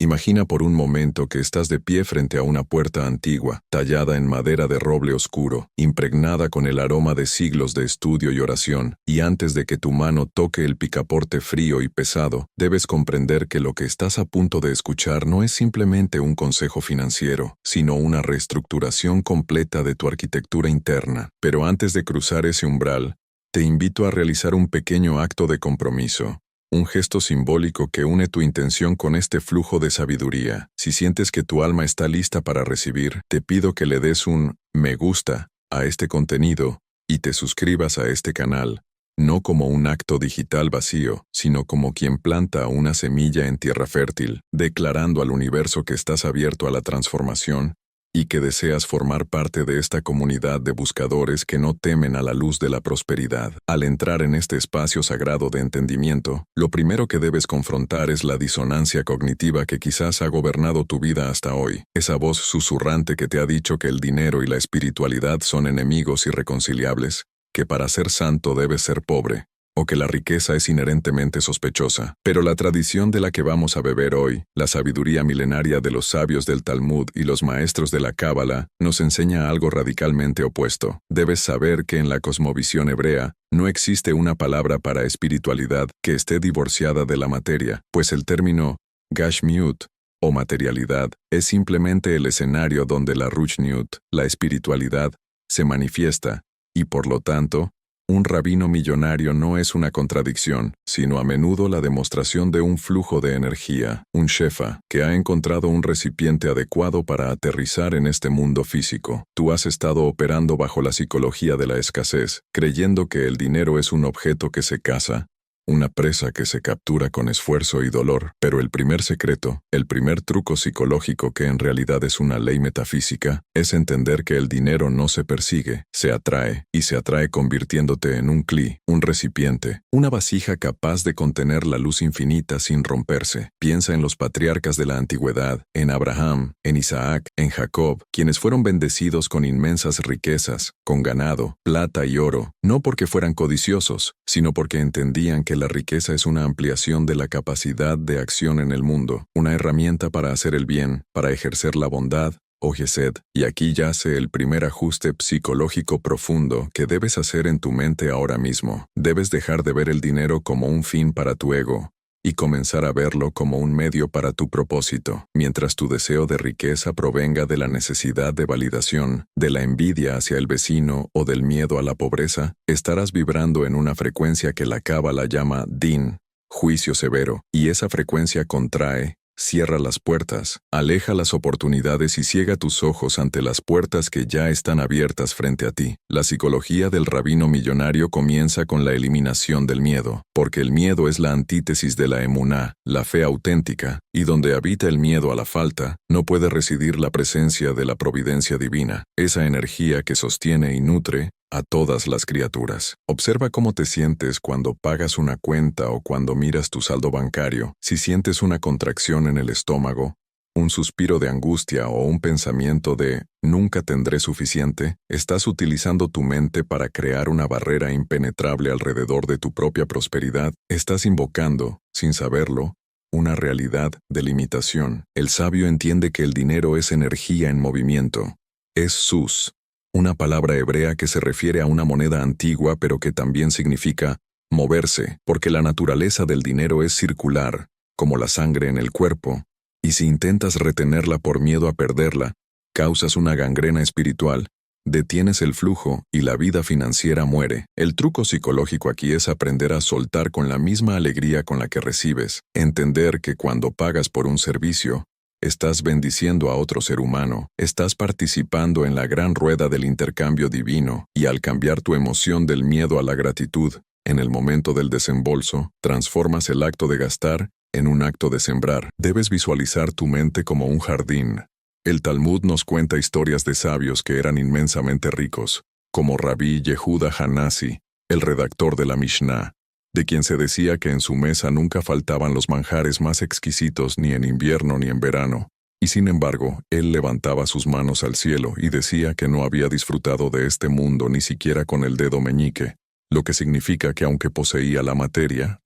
Imagina por un momento que estás de pie frente a una puerta antigua, tallada en madera de roble oscuro, impregnada con el aroma de siglos de estudio y oración, y antes de que tu mano toque el picaporte frío y pesado, debes comprender que lo que estás a punto de escuchar no es simplemente un consejo financiero, sino una reestructuración completa de tu arquitectura interna. Pero antes de cruzar ese umbral, te invito a realizar un pequeño acto de compromiso. Un gesto simbólico que une tu intención con este flujo de sabiduría. Si sientes que tu alma está lista para recibir, te pido que le des un me gusta a este contenido y te suscribas a este canal, no como un acto digital vacío, sino como quien planta una semilla en tierra fértil, declarando al universo que estás abierto a la transformación y que deseas formar parte de esta comunidad de buscadores que no temen a la luz de la prosperidad. Al entrar en este espacio sagrado de entendimiento, lo primero que debes confrontar es la disonancia cognitiva que quizás ha gobernado tu vida hasta hoy. Esa voz susurrante que te ha dicho que el dinero y la espiritualidad son enemigos irreconciliables, que para ser santo debes ser pobre, o que la riqueza es inherentemente sospechosa. Pero la tradición de la que vamos a beber hoy, la sabiduría milenaria de los sabios del Talmud y los maestros de la Cábala, nos enseña algo radicalmente opuesto. Debes saber que en la cosmovisión hebrea, no existe una palabra para espiritualidad que esté divorciada de la materia, pues el término Gashmiut, o materialidad, es simplemente el escenario donde la Ruchniut, la espiritualidad, se manifiesta, y por lo tanto, un rabino millonario no es una contradicción, sino a menudo la demostración de un flujo de energía, un shefa, que ha encontrado un recipiente adecuado para aterrizar en este mundo físico. Tú has estado operando bajo la psicología de la escasez, creyendo que el dinero es un objeto que se caza, una presa que se captura con esfuerzo y dolor. Pero el primer secreto, el primer truco psicológico que en realidad es una ley metafísica, es entender que el dinero no se persigue, se atrae, y se atrae convirtiéndote en un cli, un recipiente, una vasija capaz de contener la luz infinita sin romperse. Piensa en los patriarcas de la antigüedad, en Abraham, en Isaac, en Jacob, quienes fueron bendecidos con inmensas riquezas, con ganado, plata y oro, no porque fueran codiciosos, sino porque entendían que la riqueza es una ampliación de la capacidad de acción en el mundo, una herramienta para hacer el bien, para ejercer la bondad, o gesed. Y aquí yace el primer ajuste psicológico profundo que debes hacer en tu mente ahora mismo. Debes dejar de ver el dinero como un fin para tu ego, y comenzar a verlo como un medio para tu propósito. Mientras tu deseo de riqueza provenga de la necesidad de validación, de la envidia hacia el vecino o del miedo a la pobreza, estarás vibrando en una frecuencia que la Cábala llama din, juicio severo, y esa frecuencia contrae, cierra las puertas, aleja las oportunidades y ciega tus ojos ante las puertas que ya están abiertas frente a ti. La psicología del rabino millonario comienza con la eliminación del miedo, porque el miedo es la antítesis de la emuná, la fe auténtica, y donde habita el miedo a la falta, no puede residir la presencia de la providencia divina, esa energía que sostiene y nutre a todas las criaturas. Observa cómo te sientes cuando pagas una cuenta o cuando miras tu saldo bancario. Si sientes una contracción en el estómago, un suspiro de angustia o un pensamiento de «nunca tendré suficiente», estás utilizando tu mente para crear una barrera impenetrable alrededor de tu propia prosperidad. Estás invocando, sin saberlo, una realidad de limitación. El sabio entiende que el dinero es energía en movimiento. Es sus, una palabra hebrea que se refiere a una moneda antigua pero que también significa moverse, porque la naturaleza del dinero es circular, como la sangre en el cuerpo, y si intentas retenerla por miedo a perderla, causas una gangrena espiritual, detienes el flujo y la vida financiera muere. El truco psicológico aquí es aprender a soltar con la misma alegría con la que recibes, entender que cuando pagas por un servicio, estás bendiciendo a otro ser humano, estás participando en la gran rueda del intercambio divino, y al cambiar tu emoción del miedo a la gratitud, en el momento del desembolso, transformas el acto de gastar en un acto de sembrar. Debes visualizar tu mente como un jardín. El Talmud nos cuenta historias de sabios que eran inmensamente ricos, como Rabí Yehuda Hanasi, el redactor de la Mishnah, de quien se decía que en su mesa nunca faltaban los manjares más exquisitos ni en invierno ni en verano, y sin embargo, él levantaba sus manos al cielo y decía que no había disfrutado de este mundo ni siquiera con el dedo meñique. lo que significa que aunque poseía la materia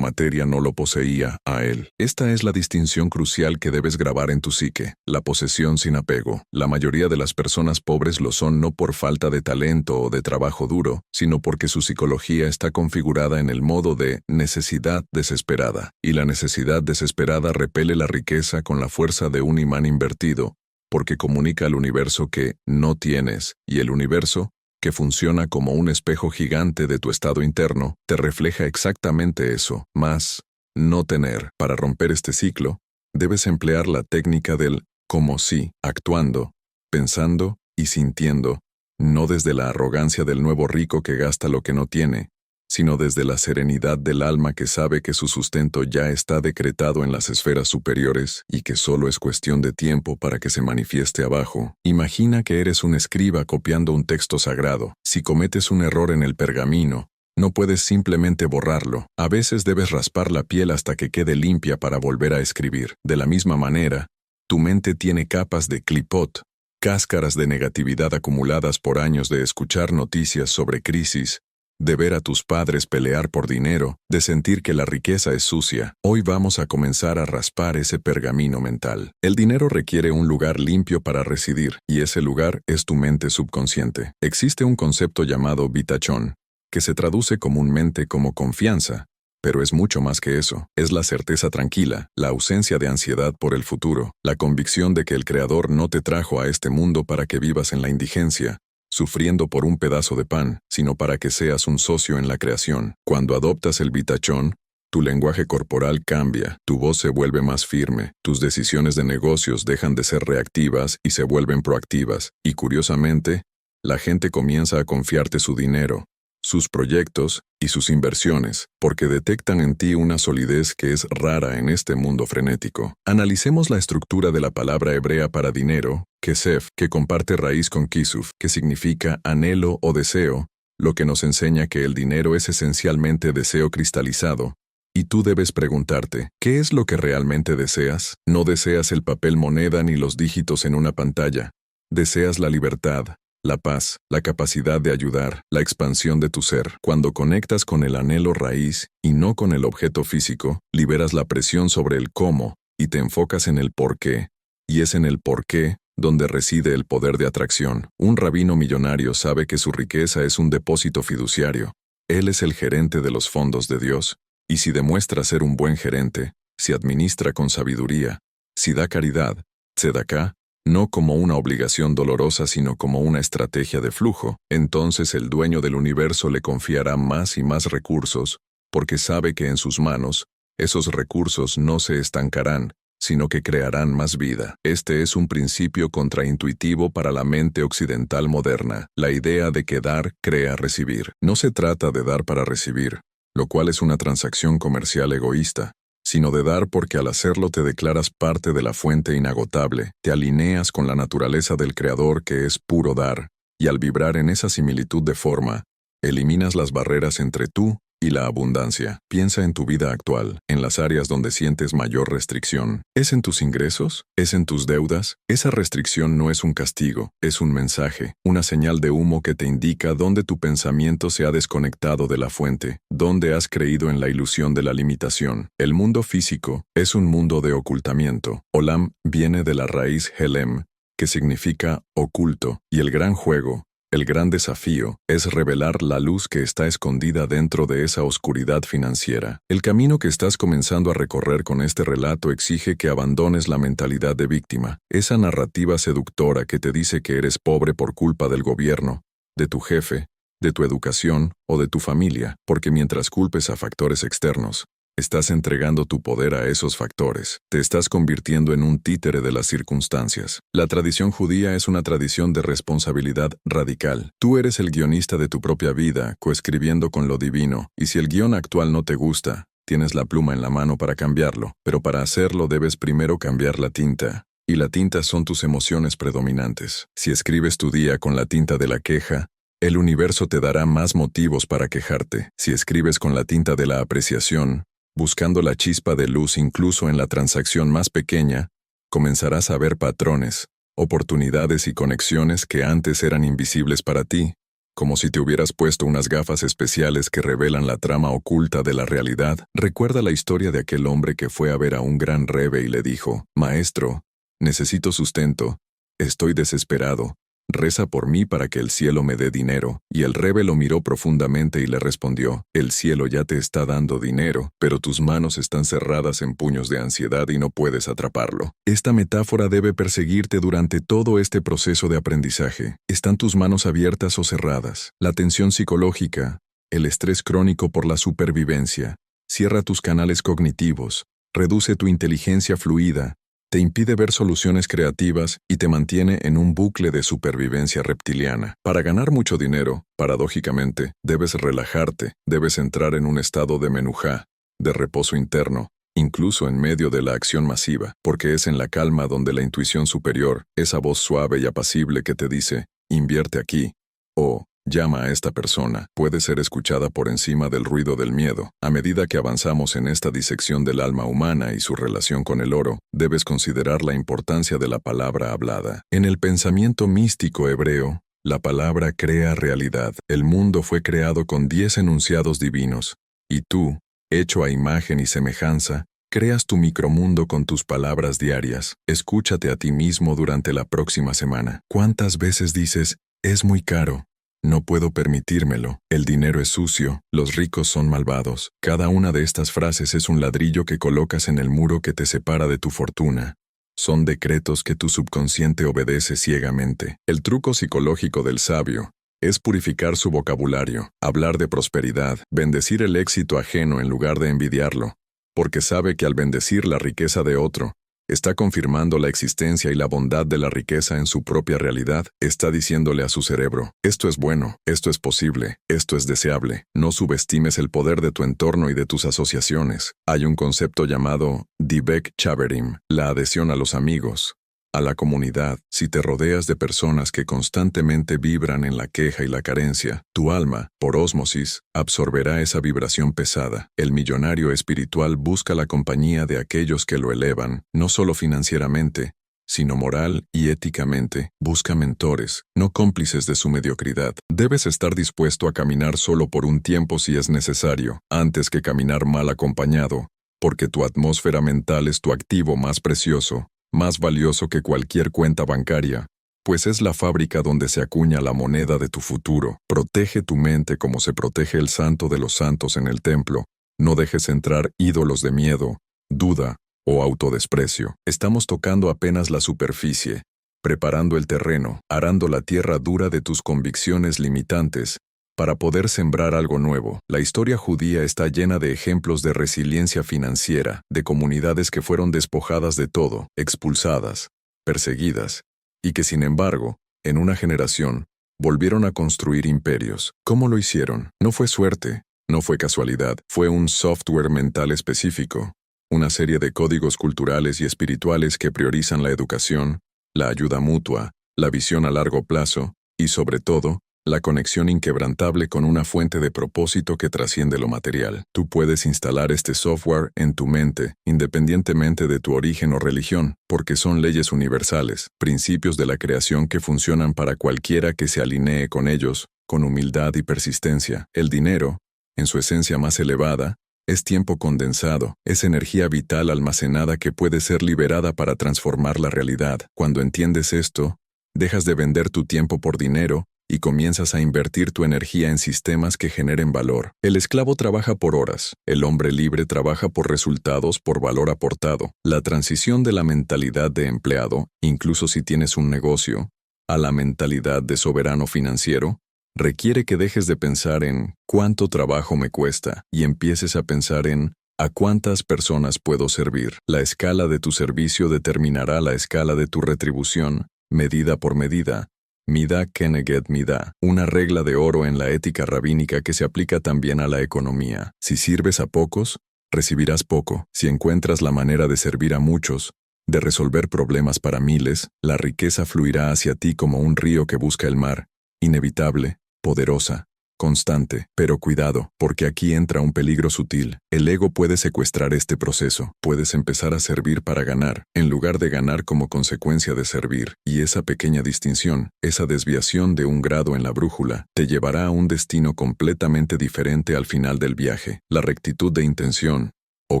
no lo poseía a él. Esta es la distinción crucial que debes grabar en tu psique, la posesión sin apego. La mayoría de las personas pobres lo son no por falta de talento o de trabajo duro, sino porque su psicología está configurada en el modo de necesidad desesperada, y la necesidad desesperada repele la riqueza con la fuerza de un imán invertido, porque comunica al universo que no tienes, y el universo, que funciona como un espejo gigante de tu estado interno, te refleja exactamente eso, más no tener. Para romper este ciclo, debes emplear la técnica del como si, actuando, pensando y sintiendo, no desde la arrogancia del nuevo rico que gasta lo que no tiene, sino desde la serenidad del alma que sabe que su sustento ya está decretado en las esferas superiores y que solo es cuestión de tiempo para que se manifieste abajo. Imagina que eres un escriba copiando un texto sagrado. Si cometes un error en el pergamino, no puedes simplemente borrarlo. A veces debes raspar la piel hasta que quede limpia para volver a escribir. De la misma manera, tu mente tiene capas de clipot, cáscaras de negatividad acumuladas por años de escuchar noticias sobre crisis, de ver a tus padres pelear por dinero, de sentir que la riqueza es sucia. Hoy vamos a comenzar a raspar ese pergamino mental. El dinero requiere un lugar limpio para residir, y ese lugar es tu mente subconsciente. Existe un concepto llamado bitachón, que se traduce comúnmente como confianza, pero es mucho más que eso. Es la certeza tranquila, la ausencia de ansiedad por el futuro, la convicción de que el Creador no te trajo a este mundo para que vivas en la indigencia, sufriendo por un pedazo de pan, sino para que seas un socio en la creación. Cuando adoptas el bitachón, tu lenguaje corporal cambia, tu voz se vuelve más firme, tus decisiones de negocios dejan de ser reactivas y se vuelven proactivas, y curiosamente, la gente comienza a confiarte su dinero, sus proyectos y sus inversiones, porque detectan en ti una solidez que es rara en este mundo frenético. Analicemos la estructura de la palabra hebrea para dinero, kesef, que comparte raíz con kisuf, que significa anhelo o deseo, lo que nos enseña que el dinero es esencialmente deseo cristalizado. Y tú debes preguntarte, ¿qué es lo que realmente deseas? No deseas el papel moneda ni los dígitos en una pantalla. Deseas la libertad, la paz, la capacidad de ayudar, la expansión de tu ser. Cuando conectas con el anhelo raíz y no con el objeto físico, liberas la presión sobre el cómo y te enfocas en el por qué. Y es en el por qué donde reside el poder de atracción. Un rabino millonario sabe que su riqueza es un depósito fiduciario. Él es el gerente de los fondos de Dios. Y si demuestra ser un buen gerente, si administra con sabiduría, si da caridad, tzedaká, no como una obligación dolorosa sino como una estrategia de flujo, entonces el dueño del universo le confiará más y más recursos, porque sabe que en sus manos, esos recursos no se estancarán, sino que crearán más vida. Este es un principio contraintuitivo para la mente occidental moderna, la idea de que dar crea recibir. No se trata de dar para recibir, lo cual es una transacción comercial egoísta, sino de dar porque al hacerlo te declaras parte de la fuente inagotable, te alineas con la naturaleza del Creador que es puro dar, y al vibrar en esa similitud de forma, eliminas las barreras entre tú y la abundancia. Piensa en tu vida actual, en las áreas donde sientes mayor restricción. ¿Es en tus ingresos? ¿Es en tus deudas? Esa restricción no es un castigo, es un mensaje, una señal de humo que te indica dónde tu pensamiento se ha desconectado de la fuente, dónde has creído en la ilusión de la limitación. El mundo físico es un mundo de ocultamiento. Olam viene de la raíz helem, que significa oculto, y el gran juego, el gran desafío, es revelar la luz que está escondida dentro de esa oscuridad financiera. El camino que estás comenzando a recorrer con este relato exige que abandones la mentalidad de víctima, esa narrativa seductora que te dice que eres pobre por culpa del gobierno, de tu jefe, de tu educación o de tu familia, porque mientras culpes a factores externos, estás entregando tu poder a esos factores. Te estás convirtiendo en un títere de las circunstancias. La tradición judía es una tradición de responsabilidad radical. Tú eres el guionista de tu propia vida, coescribiendo con lo divino, y si el guión actual no te gusta, tienes la pluma en la mano para cambiarlo, pero para hacerlo debes primero cambiar la tinta. Y la tinta son tus emociones predominantes. Si escribes tu día con la tinta de la queja, el universo te dará más motivos para quejarte. Si escribes con la tinta de la apreciación, buscando la chispa de luz incluso en la transacción más pequeña, comenzarás a ver patrones, oportunidades y conexiones que antes eran invisibles para ti. como si te hubieras puesto unas gafas especiales que revelan la trama oculta de la realidad. Recuerda la historia de aquel hombre que fue a ver a un gran rebe y le dijo: «Maestro, necesito sustento. Estoy desesperado. Reza por mí para que el cielo me dé dinero». Y el rebe lo miró profundamente y le respondió: «El cielo ya te está dando dinero, pero tus manos están cerradas en puños de ansiedad y no puedes atraparlo». Esta metáfora debe perseguirte durante todo este proceso de aprendizaje. ¿Están tus manos abiertas o cerradas? La tensión psicológica, el estrés crónico por la supervivencia, cierra tus canales cognitivos, reduce tu inteligencia fluida, te impide ver soluciones creativas y te mantiene en un bucle de supervivencia reptiliana. Para ganar mucho dinero, paradójicamente, debes relajarte, debes entrar en un estado de menujá, de reposo interno, incluso en medio de la acción masiva, porque es en la calma donde la intuición superior, esa voz suave y apacible que te dice: «Invierte aquí», o «Llama a esta persona», puede ser escuchada por encima del ruido del miedo. A medida que avanzamos en esta disección del alma humana y su relación con el oro, debes considerar la importancia de la palabra hablada. En el pensamiento místico hebreo, la palabra crea realidad. El mundo fue creado con 10 enunciados divinos, y tú, hecho a imagen y semejanza, creas tu micromundo con tus palabras diarias. Escúchate a ti mismo durante la próxima semana. ¿Cuántas veces dices: «Es muy caro»? «No puedo permitírmelo», «El dinero es sucio», «Los ricos son malvados»? Cada una de estas frases es un ladrillo que colocas en el muro que te separa de tu fortuna. Son decretos que tu subconsciente obedece ciegamente. El truco psicológico del sabio es purificar su vocabulario, hablar de prosperidad, bendecir el éxito ajeno en lugar de envidiarlo, porque sabe que al bendecir la riqueza de otro, está confirmando la existencia y la bondad de la riqueza en su propia realidad. Está diciéndole a su cerebro: «Esto es bueno, esto es posible, esto es deseable». No subestimes el poder de tu entorno y de tus asociaciones. Hay un concepto llamado Dibek Chaverim, la adhesión a los amigos, a la comunidad. Si te rodeas de personas que constantemente vibran en la queja y la carencia, tu alma, por ósmosis, absorberá esa vibración pesada. El millonario espiritual busca la compañía de aquellos que lo elevan, no solo financieramente, sino moral y éticamente. Busca mentores, no cómplices de su mediocridad. Debes estar dispuesto a caminar solo por un tiempo si es necesario, antes que caminar mal acompañado, porque tu atmósfera mental es tu activo más precioso, más valioso que cualquier cuenta bancaria, pues es la fábrica donde se acuña la moneda de tu futuro. Protege tu mente como se protege el santo de los santos en el templo. No dejes entrar ídolos de miedo, duda o autodesprecio. Estamos tocando apenas la superficie, preparando el terreno, arando la tierra dura de tus convicciones limitantes, para poder sembrar algo nuevo. La historia judía está llena de ejemplos de resiliencia financiera, de comunidades que fueron despojadas de todo, expulsadas, perseguidas, y que sin embargo, en una generación, volvieron a construir imperios. ¿Cómo lo hicieron? No fue suerte, no fue casualidad, fue un software mental específico, una serie de códigos culturales y espirituales que priorizan la educación, la ayuda mutua, la visión a largo plazo, y sobre todo, la conexión inquebrantable con una fuente de propósito que trasciende lo material. Tú puedes instalar este software en tu mente, independientemente de tu origen o religión, porque son leyes universales, principios de la creación que funcionan para cualquiera que se alinee con ellos, con humildad y persistencia. El dinero, en su esencia más elevada, es tiempo condensado, es energía vital almacenada que puede ser liberada para transformar la realidad. Cuando entiendes esto, dejas de vender tu tiempo por dinero, y comienzas a invertir tu energía en sistemas que generen valor. El esclavo trabaja por horas, el hombre libre trabaja por resultados, por valor aportado. La transición de la mentalidad de empleado, incluso si tienes un negocio, a la mentalidad de soberano financiero, requiere que dejes de pensar en «¿cuánto trabajo me cuesta?» y empieces a pensar en «¿a cuántas personas puedo servir?». La escala de tu servicio determinará la escala de tu retribución, medida por medida. Mida keneged mida, una regla de oro en la ética rabínica que se aplica también a la economía. Si sirves a pocos, recibirás poco. Si encuentras la manera de servir a muchos, de resolver problemas para miles, la riqueza fluirá hacia ti como un río que busca el mar, inevitable, poderosa, constante. Pero cuidado, porque aquí entra un peligro sutil. El ego puede secuestrar este proceso. Puedes empezar a servir para ganar, en lugar de ganar como consecuencia de servir. Y esa pequeña distinción, esa desviación de un grado en la brújula, te llevará a un destino completamente diferente al final del viaje. La rectitud de intención, o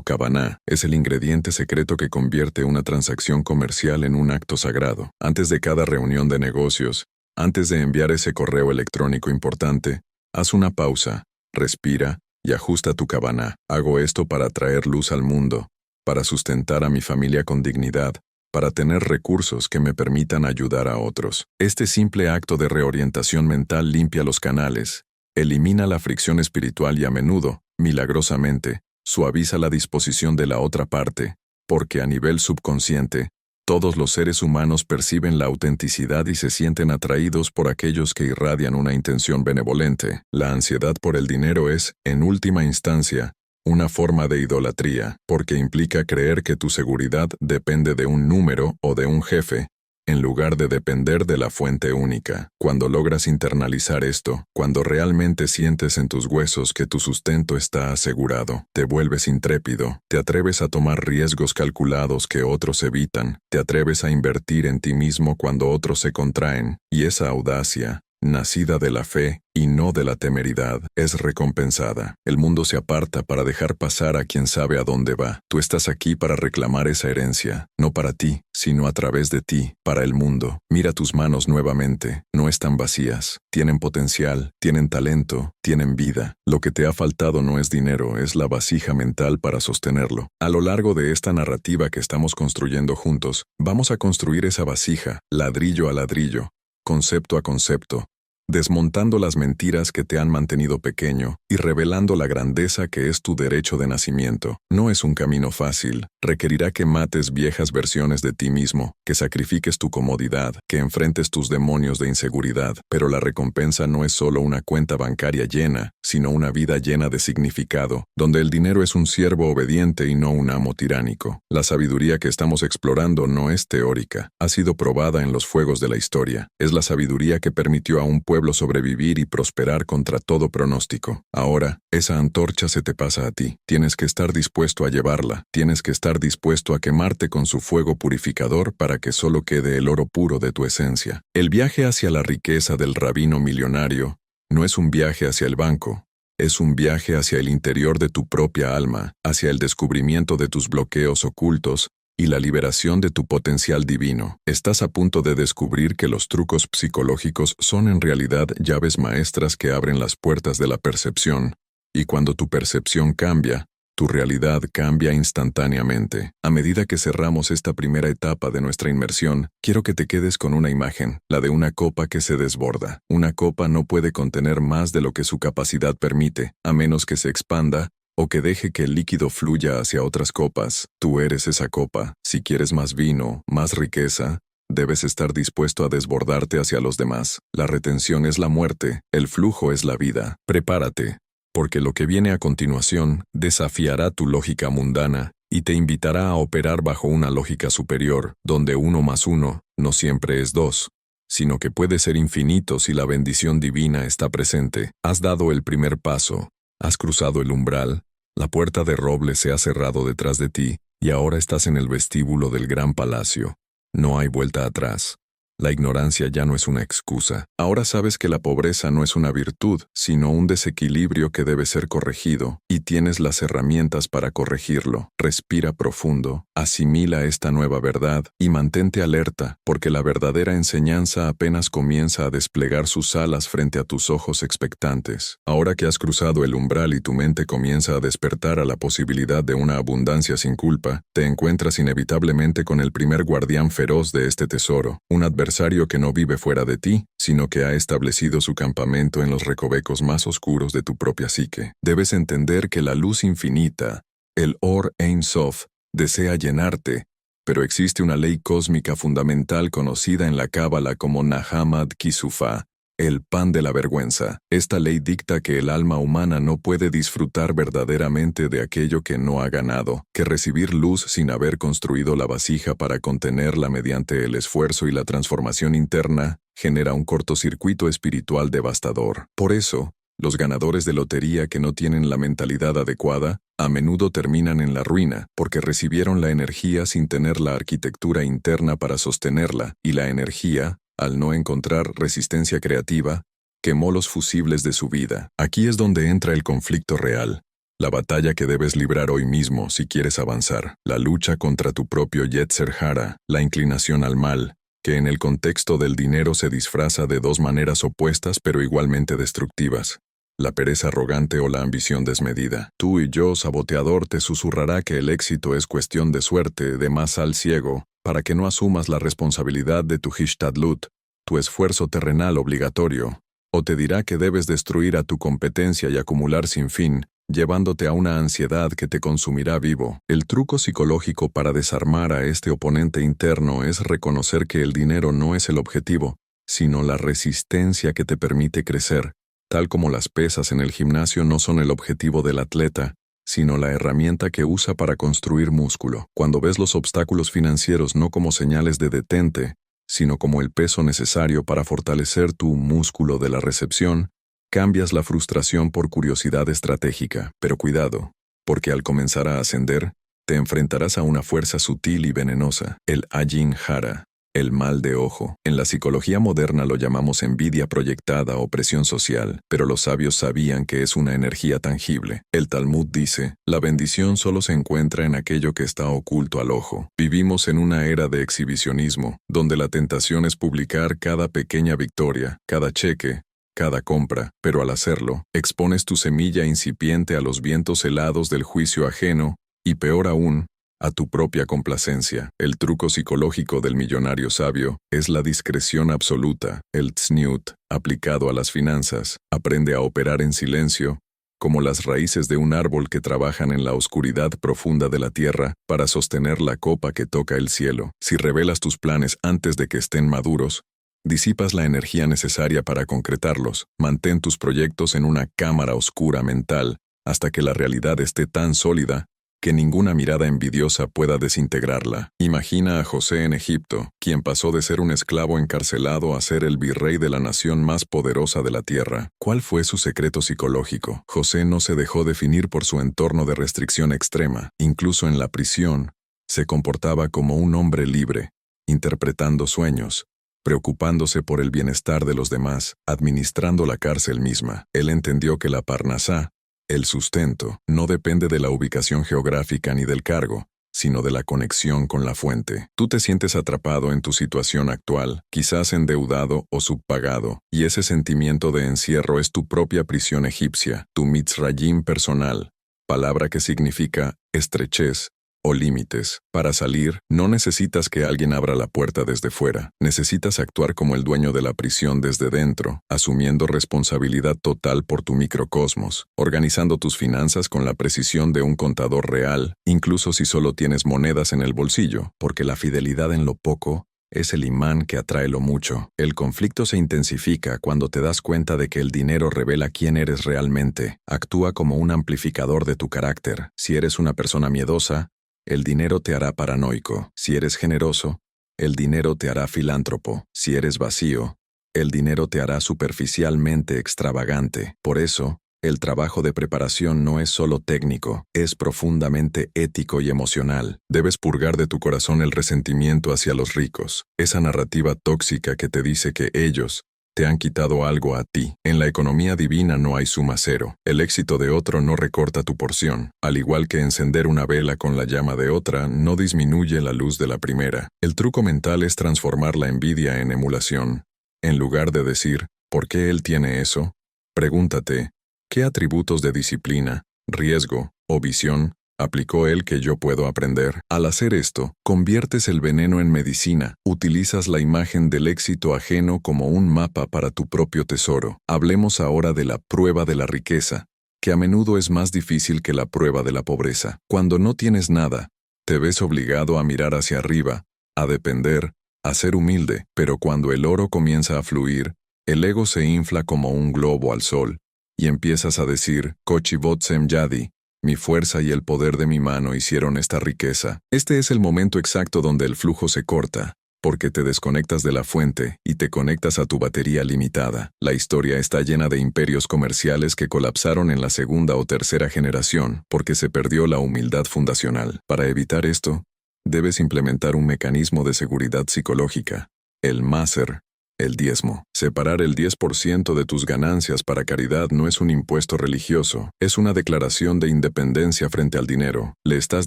Kavaná, es el ingrediente secreto que convierte una transacción comercial en un acto sagrado. Antes de cada reunión de negocios, antes de enviar ese correo electrónico importante, haz una pausa, respira y ajusta tu Kavaná. Hago esto para traer luz al mundo, para sustentar a mi familia con dignidad, para tener recursos que me permitan ayudar a otros. Este simple acto de reorientación mental limpia los canales, elimina la fricción espiritual y a menudo, milagrosamente, suaviza la disposición de la otra parte, porque a nivel subconsciente, todos los seres humanos perciben la autenticidad y se sienten atraídos por aquellos que irradian una intención benevolente. La ansiedad por el dinero es, en última instancia, una forma de idolatría, porque implica creer que tu seguridad depende de un número o de un jefe, en lugar de depender de la fuente única. Cuando logras internalizar esto, cuando realmente sientes en tus huesos que tu sustento está asegurado, te vuelves intrépido, te atreves a tomar riesgos calculados que otros evitan, te atreves a invertir en ti mismo cuando otros se contraen, y esa audacia, nacida de la fe y no de la temeridad, es recompensada. El mundo se aparta para dejar pasar a quien sabe a dónde va. Tú estás aquí para reclamar esa herencia, no para ti, sino a través de ti, para el mundo. Mira tus manos nuevamente, no están vacías, tienen potencial, tienen talento, tienen vida. Lo que te ha faltado no es dinero, es la vasija mental para sostenerlo. A lo largo de esta narrativa que estamos construyendo juntos, vamos a construir esa vasija, ladrillo a ladrillo, concepto a concepto, desmontando las mentiras que te han mantenido pequeño y revelando la grandeza que es tu derecho de nacimiento. No es un camino fácil, requerirá que mates viejas versiones de ti mismo, que sacrifiques tu comodidad, que enfrentes tus demonios de inseguridad, pero la recompensa no es solo una cuenta bancaria llena, sino una vida llena de significado, donde el dinero es un siervo obediente y no un amo tiránico. La sabiduría que estamos explorando no es teórica, ha sido probada en los fuegos de la historia. Es la sabiduría que permitió a un pueblo sobrevivir y prosperar contra todo pronóstico. Ahora, esa antorcha se te pasa a ti. Tienes que estar dispuesto a llevarla. Tienes que estar dispuesto a quemarte con su fuego purificador para que solo quede el oro puro de tu esencia. El viaje hacia la riqueza del rabino millonario no es un viaje hacia el banco. Es un viaje hacia el interior de tu propia alma, hacia el descubrimiento de tus bloqueos ocultos y la liberación de tu potencial divino. Estás a punto de descubrir que los trucos psicológicos son en realidad llaves maestras que abren las puertas de la percepción, y cuando tu percepción cambia, tu realidad cambia instantáneamente. A medida que cerramos esta primera etapa de nuestra inmersión, quiero que te quedes con una imagen, la de una copa que se desborda. Una copa no puede contener más de lo que su capacidad permite, a menos que se expanda, o que deje que el líquido fluya hacia otras copas. Tú eres esa copa. Si quieres más vino, más riqueza, debes estar dispuesto a desbordarte hacia los demás. La retención es la muerte, el flujo es la vida. Prepárate, porque lo que viene a continuación desafiará tu lógica mundana y te invitará a operar bajo una lógica superior, donde 1 más 1 no siempre es 2, sino que puede ser infinito si la bendición divina está presente. Has dado el primer paso, has cruzado el umbral, la puerta de roble se ha cerrado detrás de ti y ahora estás en el vestíbulo del gran palacio. No hay vuelta atrás. La ignorancia ya no es una excusa. Ahora sabes que la pobreza no es una virtud, sino un desequilibrio que debe ser corregido, y tienes las herramientas para corregirlo. Respira profundo, asimila esta nueva verdad y mantente alerta, porque la verdadera enseñanza apenas comienza a desplegar sus alas frente a tus ojos expectantes. Ahora que has cruzado el umbral y tu mente comienza a despertar a la posibilidad de una abundancia sin culpa, te encuentras inevitablemente con el primer guardián feroz de este tesoro, un adversario que no vive fuera de ti, sino que ha establecido su campamento en los recovecos más oscuros de tu propia psique. Debes entender que la luz infinita, el Or Ein Sof, desea llenarte, pero existe una ley cósmica fundamental conocida en la Cábala como Nahamad Kisufá, el pan de la vergüenza. Esta ley dicta que el alma humana no puede disfrutar verdaderamente de aquello que no ha ganado, que recibir luz sin haber construido la vasija para contenerla mediante el esfuerzo y la transformación interna, genera un cortocircuito espiritual devastador. Por eso, Los ganadores de lotería que no tienen la mentalidad adecuada, a menudo terminan en la ruina, porque recibieron la energía sin tener la arquitectura interna para sostenerla, y la energía, al no encontrar resistencia creativa, quemó los fusibles de su vida. Aquí es donde entra el conflicto real. La batalla que debes librar hoy mismo si quieres avanzar. La lucha contra tu propio Yetzer Hara, la inclinación al mal, que en el contexto del dinero se disfraza de dos maneras opuestas pero igualmente destructivas. La pereza arrogante o la ambición desmedida. Tú y yo, saboteador, te susurrará que el éxito es cuestión de suerte, de más al ciego, para que no asumas la responsabilidad de tu Hishtadlut, tu esfuerzo terrenal obligatorio. O te dirá que debes destruir a tu competencia y acumular sin fin, llevándote a una ansiedad que te consumirá vivo. El truco psicológico para desarmar a este oponente interno es reconocer que el dinero no es el objetivo, sino la resistencia que te permite crecer, tal como las pesas en el gimnasio no son el objetivo del atleta, sino la herramienta que usa para construir músculo. Cuando ves los obstáculos financieros no como señales de detente, sino como el peso necesario para fortalecer tu músculo de la recepción, cambias la frustración por curiosidad estratégica. Pero cuidado, porque al comenzar a ascender, te enfrentarás a una fuerza sutil y venenosa, el Ayin Hara, el mal de ojo. En la psicología moderna lo llamamos envidia proyectada o presión social, pero los sabios sabían que es una energía tangible. El Talmud dice, la bendición solo se encuentra en aquello que está oculto al ojo. Vivimos en una era de exhibicionismo, donde la tentación es publicar cada pequeña victoria, cada cheque, cada compra, pero al hacerlo, expones tu semilla incipiente a los vientos helados del juicio ajeno, y peor aún, a tu propia complacencia. El truco psicológico del millonario sabio es la discreción absoluta, el tzniut, aplicado a las finanzas. Aprende a operar en silencio, como las raíces de un árbol que trabajan en la oscuridad profunda de la tierra para sostener la copa que toca el cielo. Si revelas tus planes antes de que estén maduros, disipas la energía necesaria para concretarlos. Mantén tus proyectos en una cámara oscura mental hasta que la realidad esté tan sólida que ninguna mirada envidiosa pueda desintegrarla. Imagina a José en Egipto, quien pasó de ser un esclavo encarcelado a ser el virrey de la nación más poderosa de la tierra. ¿Cuál fue su secreto psicológico? José no se dejó definir por su entorno de restricción extrema. Incluso en la prisión, se comportaba como un hombre libre, interpretando sueños, preocupándose por el bienestar de los demás, administrando la cárcel misma. Él entendió que la parnasá, el sustento, no depende de la ubicación geográfica ni del cargo, sino de la conexión con la fuente. Tú te sientes atrapado en tu situación actual, quizás endeudado o subpagado, y ese sentimiento de encierro es tu propia prisión egipcia, tu mitzrayim personal, palabra que significa estrechez o límites. Para salir, no necesitas que alguien abra la puerta desde fuera. Necesitas actuar como el dueño de la prisión desde dentro, asumiendo responsabilidad total por tu microcosmos, organizando tus finanzas con la precisión de un contador real, incluso si solo tienes monedas en el bolsillo, porque la fidelidad en lo poco es el imán que atrae lo mucho. El conflicto se intensifica cuando te das cuenta de que el dinero revela quién eres realmente. Actúa como un amplificador de tu carácter. Si eres una persona miedosa, el dinero te hará paranoico. Si eres generoso, el dinero te hará filántropo. Si eres vacío, el dinero te hará superficialmente extravagante. Por eso, el trabajo de preparación no es solo técnico, es profundamente ético y emocional. Debes purgar de tu corazón el resentimiento hacia los ricos, esa narrativa tóxica que te dice que ellos te han quitado algo a ti. En la economía divina no hay suma cero. El éxito de otro no recorta tu porción. Al igual que encender una vela con la llama de otra no disminuye la luz de la primera. El truco mental es transformar la envidia en emulación. En lugar de decir, ¿por qué él tiene eso?, pregúntate, ¿qué atributos de disciplina, riesgo o visión aplicó él que yo puedo aprender? Al hacer esto, conviertes el veneno en medicina. Utilizas la imagen del éxito ajeno como un mapa para tu propio tesoro. Hablemos ahora de la prueba de la riqueza, que a menudo es más difícil que la prueba de la pobreza. Cuando no tienes nada, te ves obligado a mirar hacia arriba, a depender, a ser humilde. Pero cuando el oro comienza a fluir, el ego se infla como un globo al sol, y empiezas a decir, Kochi Botsem Yadi, mi fuerza y el poder de mi mano hicieron esta riqueza. Este es el momento exacto donde el flujo se corta. porque te desconectas de la fuente y te conectas a tu batería limitada. La historia está llena de imperios comerciales que colapsaron en la segunda o tercera generación porque se perdió la humildad fundacional. Para evitar esto, debes implementar un mecanismo de seguridad psicológica, el máser, el diezmo. Separar el 10% de tus ganancias para caridad no es un impuesto religioso, es una declaración de independencia frente al dinero. Le estás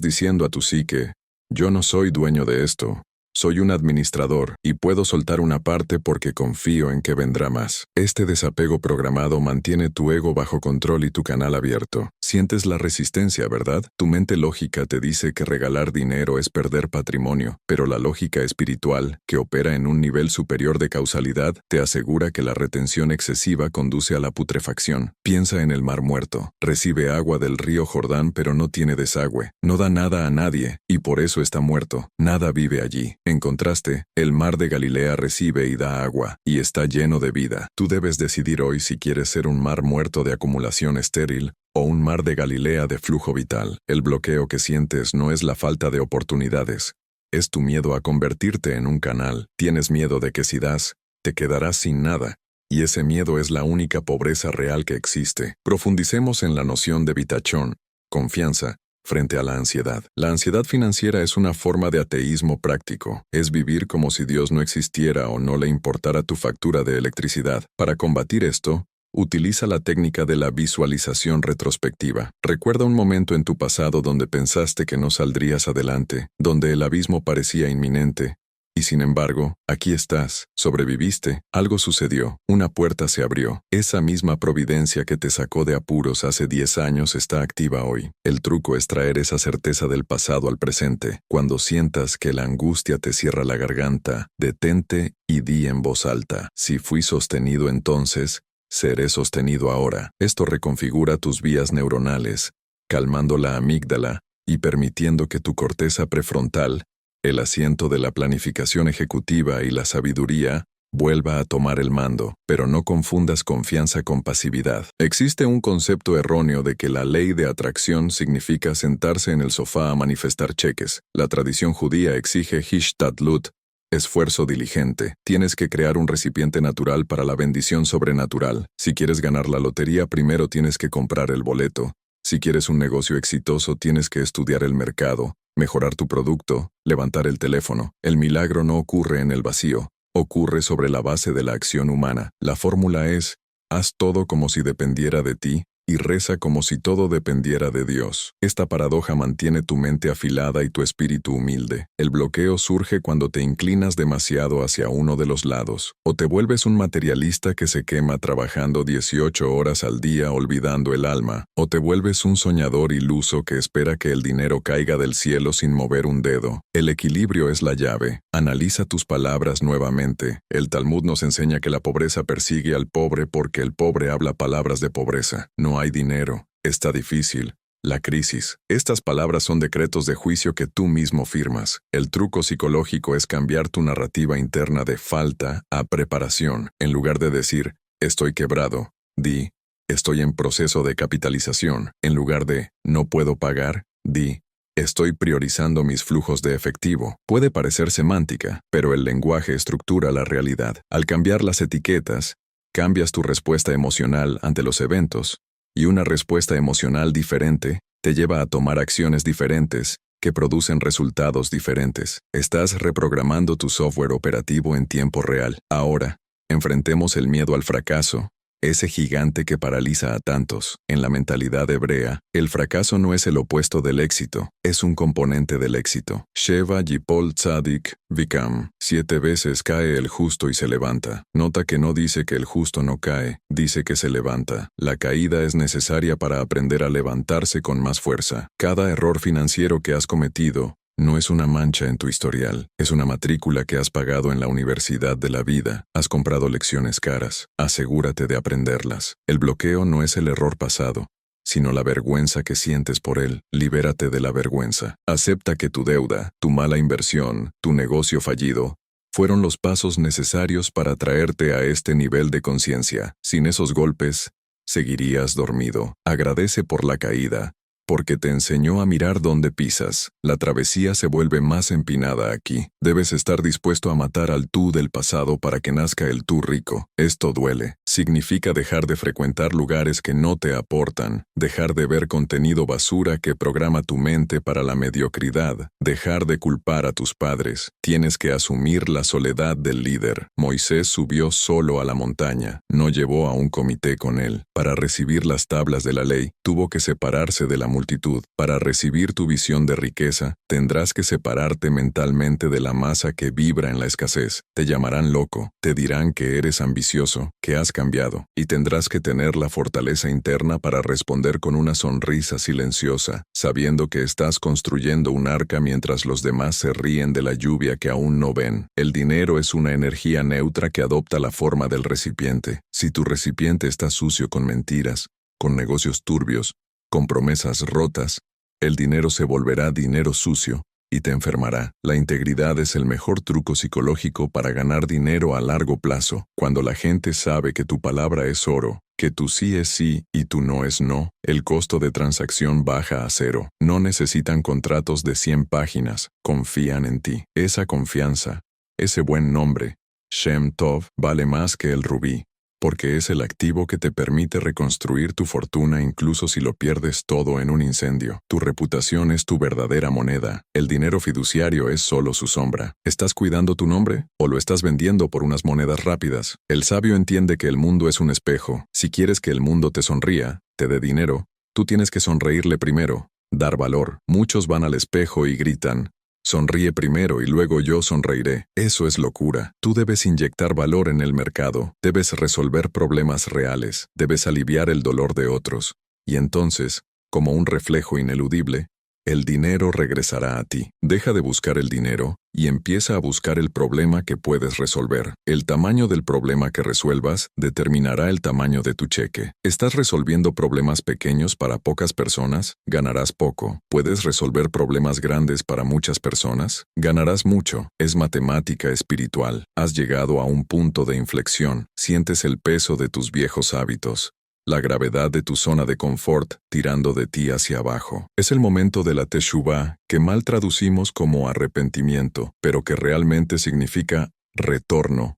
diciendo a tu psique, yo no soy dueño de esto. Soy un administrador y puedo soltar una parte porque confío en que vendrá más. Este desapego programado mantiene tu ego bajo control y tu canal abierto. Sientes la resistencia, ¿verdad? Tu mente lógica te dice que regalar dinero es perder patrimonio, pero la lógica espiritual, que opera en un nivel superior de causalidad, te asegura que la retención excesiva conduce a la putrefacción. Piensa en el Mar Muerto. Recibe agua del río Jordán pero no tiene desagüe. No da nada a nadie y por eso está muerto. Nada vive allí. En contraste, el mar de Galilea recibe y da agua, y está lleno de vida. Tú debes decidir hoy si quieres ser un mar muerto de acumulación estéril o un mar de Galilea de flujo vital. El bloqueo que sientes no es la falta de oportunidades, es tu miedo a convertirte en un canal. Tienes miedo de que si das, te quedarás sin nada, y ese miedo es la única pobreza real que existe. Profundicemos en la noción de vitachón, confianza, frente a la ansiedad. La ansiedad financiera es una forma de ateísmo práctico. Es vivir como si Dios no existiera o no le importara tu factura de electricidad. Para combatir esto, utiliza la técnica de la visualización retrospectiva. Recuerda un momento en tu pasado donde pensaste que no saldrías adelante, donde el abismo parecía inminente. Y sin embargo, aquí estás, sobreviviste, algo sucedió, una puerta se abrió. Esa misma providencia que te sacó de apuros hace 10 años está activa hoy. El truco es traer esa certeza del pasado al presente. Cuando sientas que la angustia te cierra la garganta, detente y di en voz alta, si fui sostenido entonces, seré sostenido ahora. Esto reconfigura tus vías neuronales, calmando la amígdala y permitiendo que tu corteza prefrontal, el asiento de la planificación ejecutiva y la sabiduría, vuelva a tomar el mando, pero no confundas confianza con pasividad. Existe un concepto erróneo de que la ley de atracción significa sentarse en el sofá a manifestar cheques. La tradición judía exige hishtadlut, esfuerzo diligente. Tienes que crear un recipiente natural para la bendición sobrenatural. Si quieres ganar la lotería, primero tienes que comprar el boleto. Si quieres un negocio exitoso, tienes que estudiar el mercado, mejorar tu producto, levantar el teléfono. El milagro no ocurre en el vacío, ocurre sobre la base de la acción humana. La fórmula es, haz todo como si dependiera de ti, y reza como si todo dependiera de Dios. Esta paradoja mantiene tu mente afilada y tu espíritu humilde. El bloqueo surge cuando te inclinas demasiado hacia uno de los lados, o te vuelves un materialista que se quema trabajando 18 horas al día olvidando el alma, o te vuelves un soñador iluso que espera que el dinero caiga del cielo sin mover un dedo. El equilibrio es la llave. Analiza tus palabras nuevamente. El Talmud nos enseña que la pobreza persigue al pobre porque el pobre habla palabras de pobreza. No hay dinero, está difícil, la crisis. Estas palabras son decretos de juicio que tú mismo firmas. El truco psicológico es cambiar tu narrativa interna de falta a preparación. En lugar de decir, estoy quebrado, di, estoy en proceso de capitalización. En lugar de, no puedo pagar, di, estoy priorizando mis flujos de efectivo. Puede parecer semántica, pero el lenguaje estructura la realidad. Al cambiar las etiquetas, cambias tu respuesta emocional ante los eventos. Y una respuesta emocional diferente te lleva a tomar acciones diferentes que producen resultados diferentes. Estás reprogramando tu software operativo en tiempo real. Ahora, enfrentemos el miedo al fracaso, ese gigante que paraliza a tantos. En la mentalidad hebrea, el fracaso no es el opuesto del éxito, es un componente del éxito. Sheva Yipol Tzadik Vikam. 7 veces cae el justo y se levanta. Nota que no dice que el justo no cae, dice que se levanta. La caída es necesaria para aprender a levantarse con más fuerza. Cada error financiero que has cometido no es una mancha en tu historial, es una matrícula que has pagado en la universidad de la vida. Has comprado lecciones caras, asegúrate de aprenderlas. El bloqueo no es el error pasado, sino la vergüenza que sientes por él. Libérate de la vergüenza. Acepta que tu deuda, tu mala inversión, tu negocio fallido, fueron los pasos necesarios para traerte a este nivel de conciencia. Sin esos golpes, seguirías dormido. Agradece por la caída, porque te enseñó a mirar dónde pisas. La travesía se vuelve más empinada aquí. Debes estar dispuesto a matar al tú del pasado para que nazca el tú rico. Esto duele. Significa dejar de frecuentar lugares que no te aportan, dejar de ver contenido basura que programa tu mente para la mediocridad, dejar de culpar a tus padres. Tienes que asumir la soledad del líder. Moisés subió solo a la montaña, no llevó a un comité con él. Para recibir las tablas de la ley, tuvo que separarse de la multitud. Para recibir tu visión de riqueza, tendrás que separarte mentalmente de la masa que vibra en la escasez. Te llamarán loco, te dirán que eres ambicioso, que has cambiado, y tendrás que tener la fortaleza interna para responder con una sonrisa silenciosa, sabiendo que estás construyendo un arca mientras los demás se ríen de la lluvia que aún no ven. El dinero es una energía neutra que adopta la forma del recipiente. Si tu recipiente está sucio con mentiras, con negocios turbios, con promesas rotas, el dinero se volverá dinero sucio y te enfermará. La integridad es el mejor truco psicológico para ganar dinero a largo plazo. Cuando la gente sabe que tu palabra es oro, que tu sí es sí y tu no es no, el costo de transacción baja a cero. No necesitan contratos de 100 páginas, confían en ti. Esa confianza, ese buen nombre, Shem Tov, vale más que el rubí, porque es el activo que te permite reconstruir tu fortuna incluso si lo pierdes todo en un incendio. Tu reputación es tu verdadera moneda. El dinero fiduciario es solo su sombra. ¿Estás cuidando tu nombre o lo estás vendiendo por unas monedas rápidas? El sabio entiende que el mundo es un espejo. Si quieres que el mundo te sonría, te dé dinero, tú tienes que sonreírle primero, dar valor. Muchos van al espejo y gritan: sonríe primero y luego yo sonreiré. Eso es locura. Tú debes inyectar valor en el mercado, debes resolver problemas reales, debes aliviar el dolor de otros. Y entonces, como un reflejo ineludible, el dinero regresará a ti. Deja de buscar el dinero y empieza a buscar el problema que puedes resolver. El tamaño del problema que resuelvas determinará el tamaño de tu cheque. ¿Estás resolviendo problemas pequeños para pocas personas? Ganarás poco. ¿Puedes resolver problemas grandes para muchas personas? Ganarás mucho. Es matemática espiritual. Has llegado a un punto de inflexión. Sientes el peso de tus viejos hábitos, la gravedad de tu zona de confort tirando de ti hacia abajo. Es el momento de la Teshuvá, que mal traducimos como arrepentimiento, pero que realmente significa retorno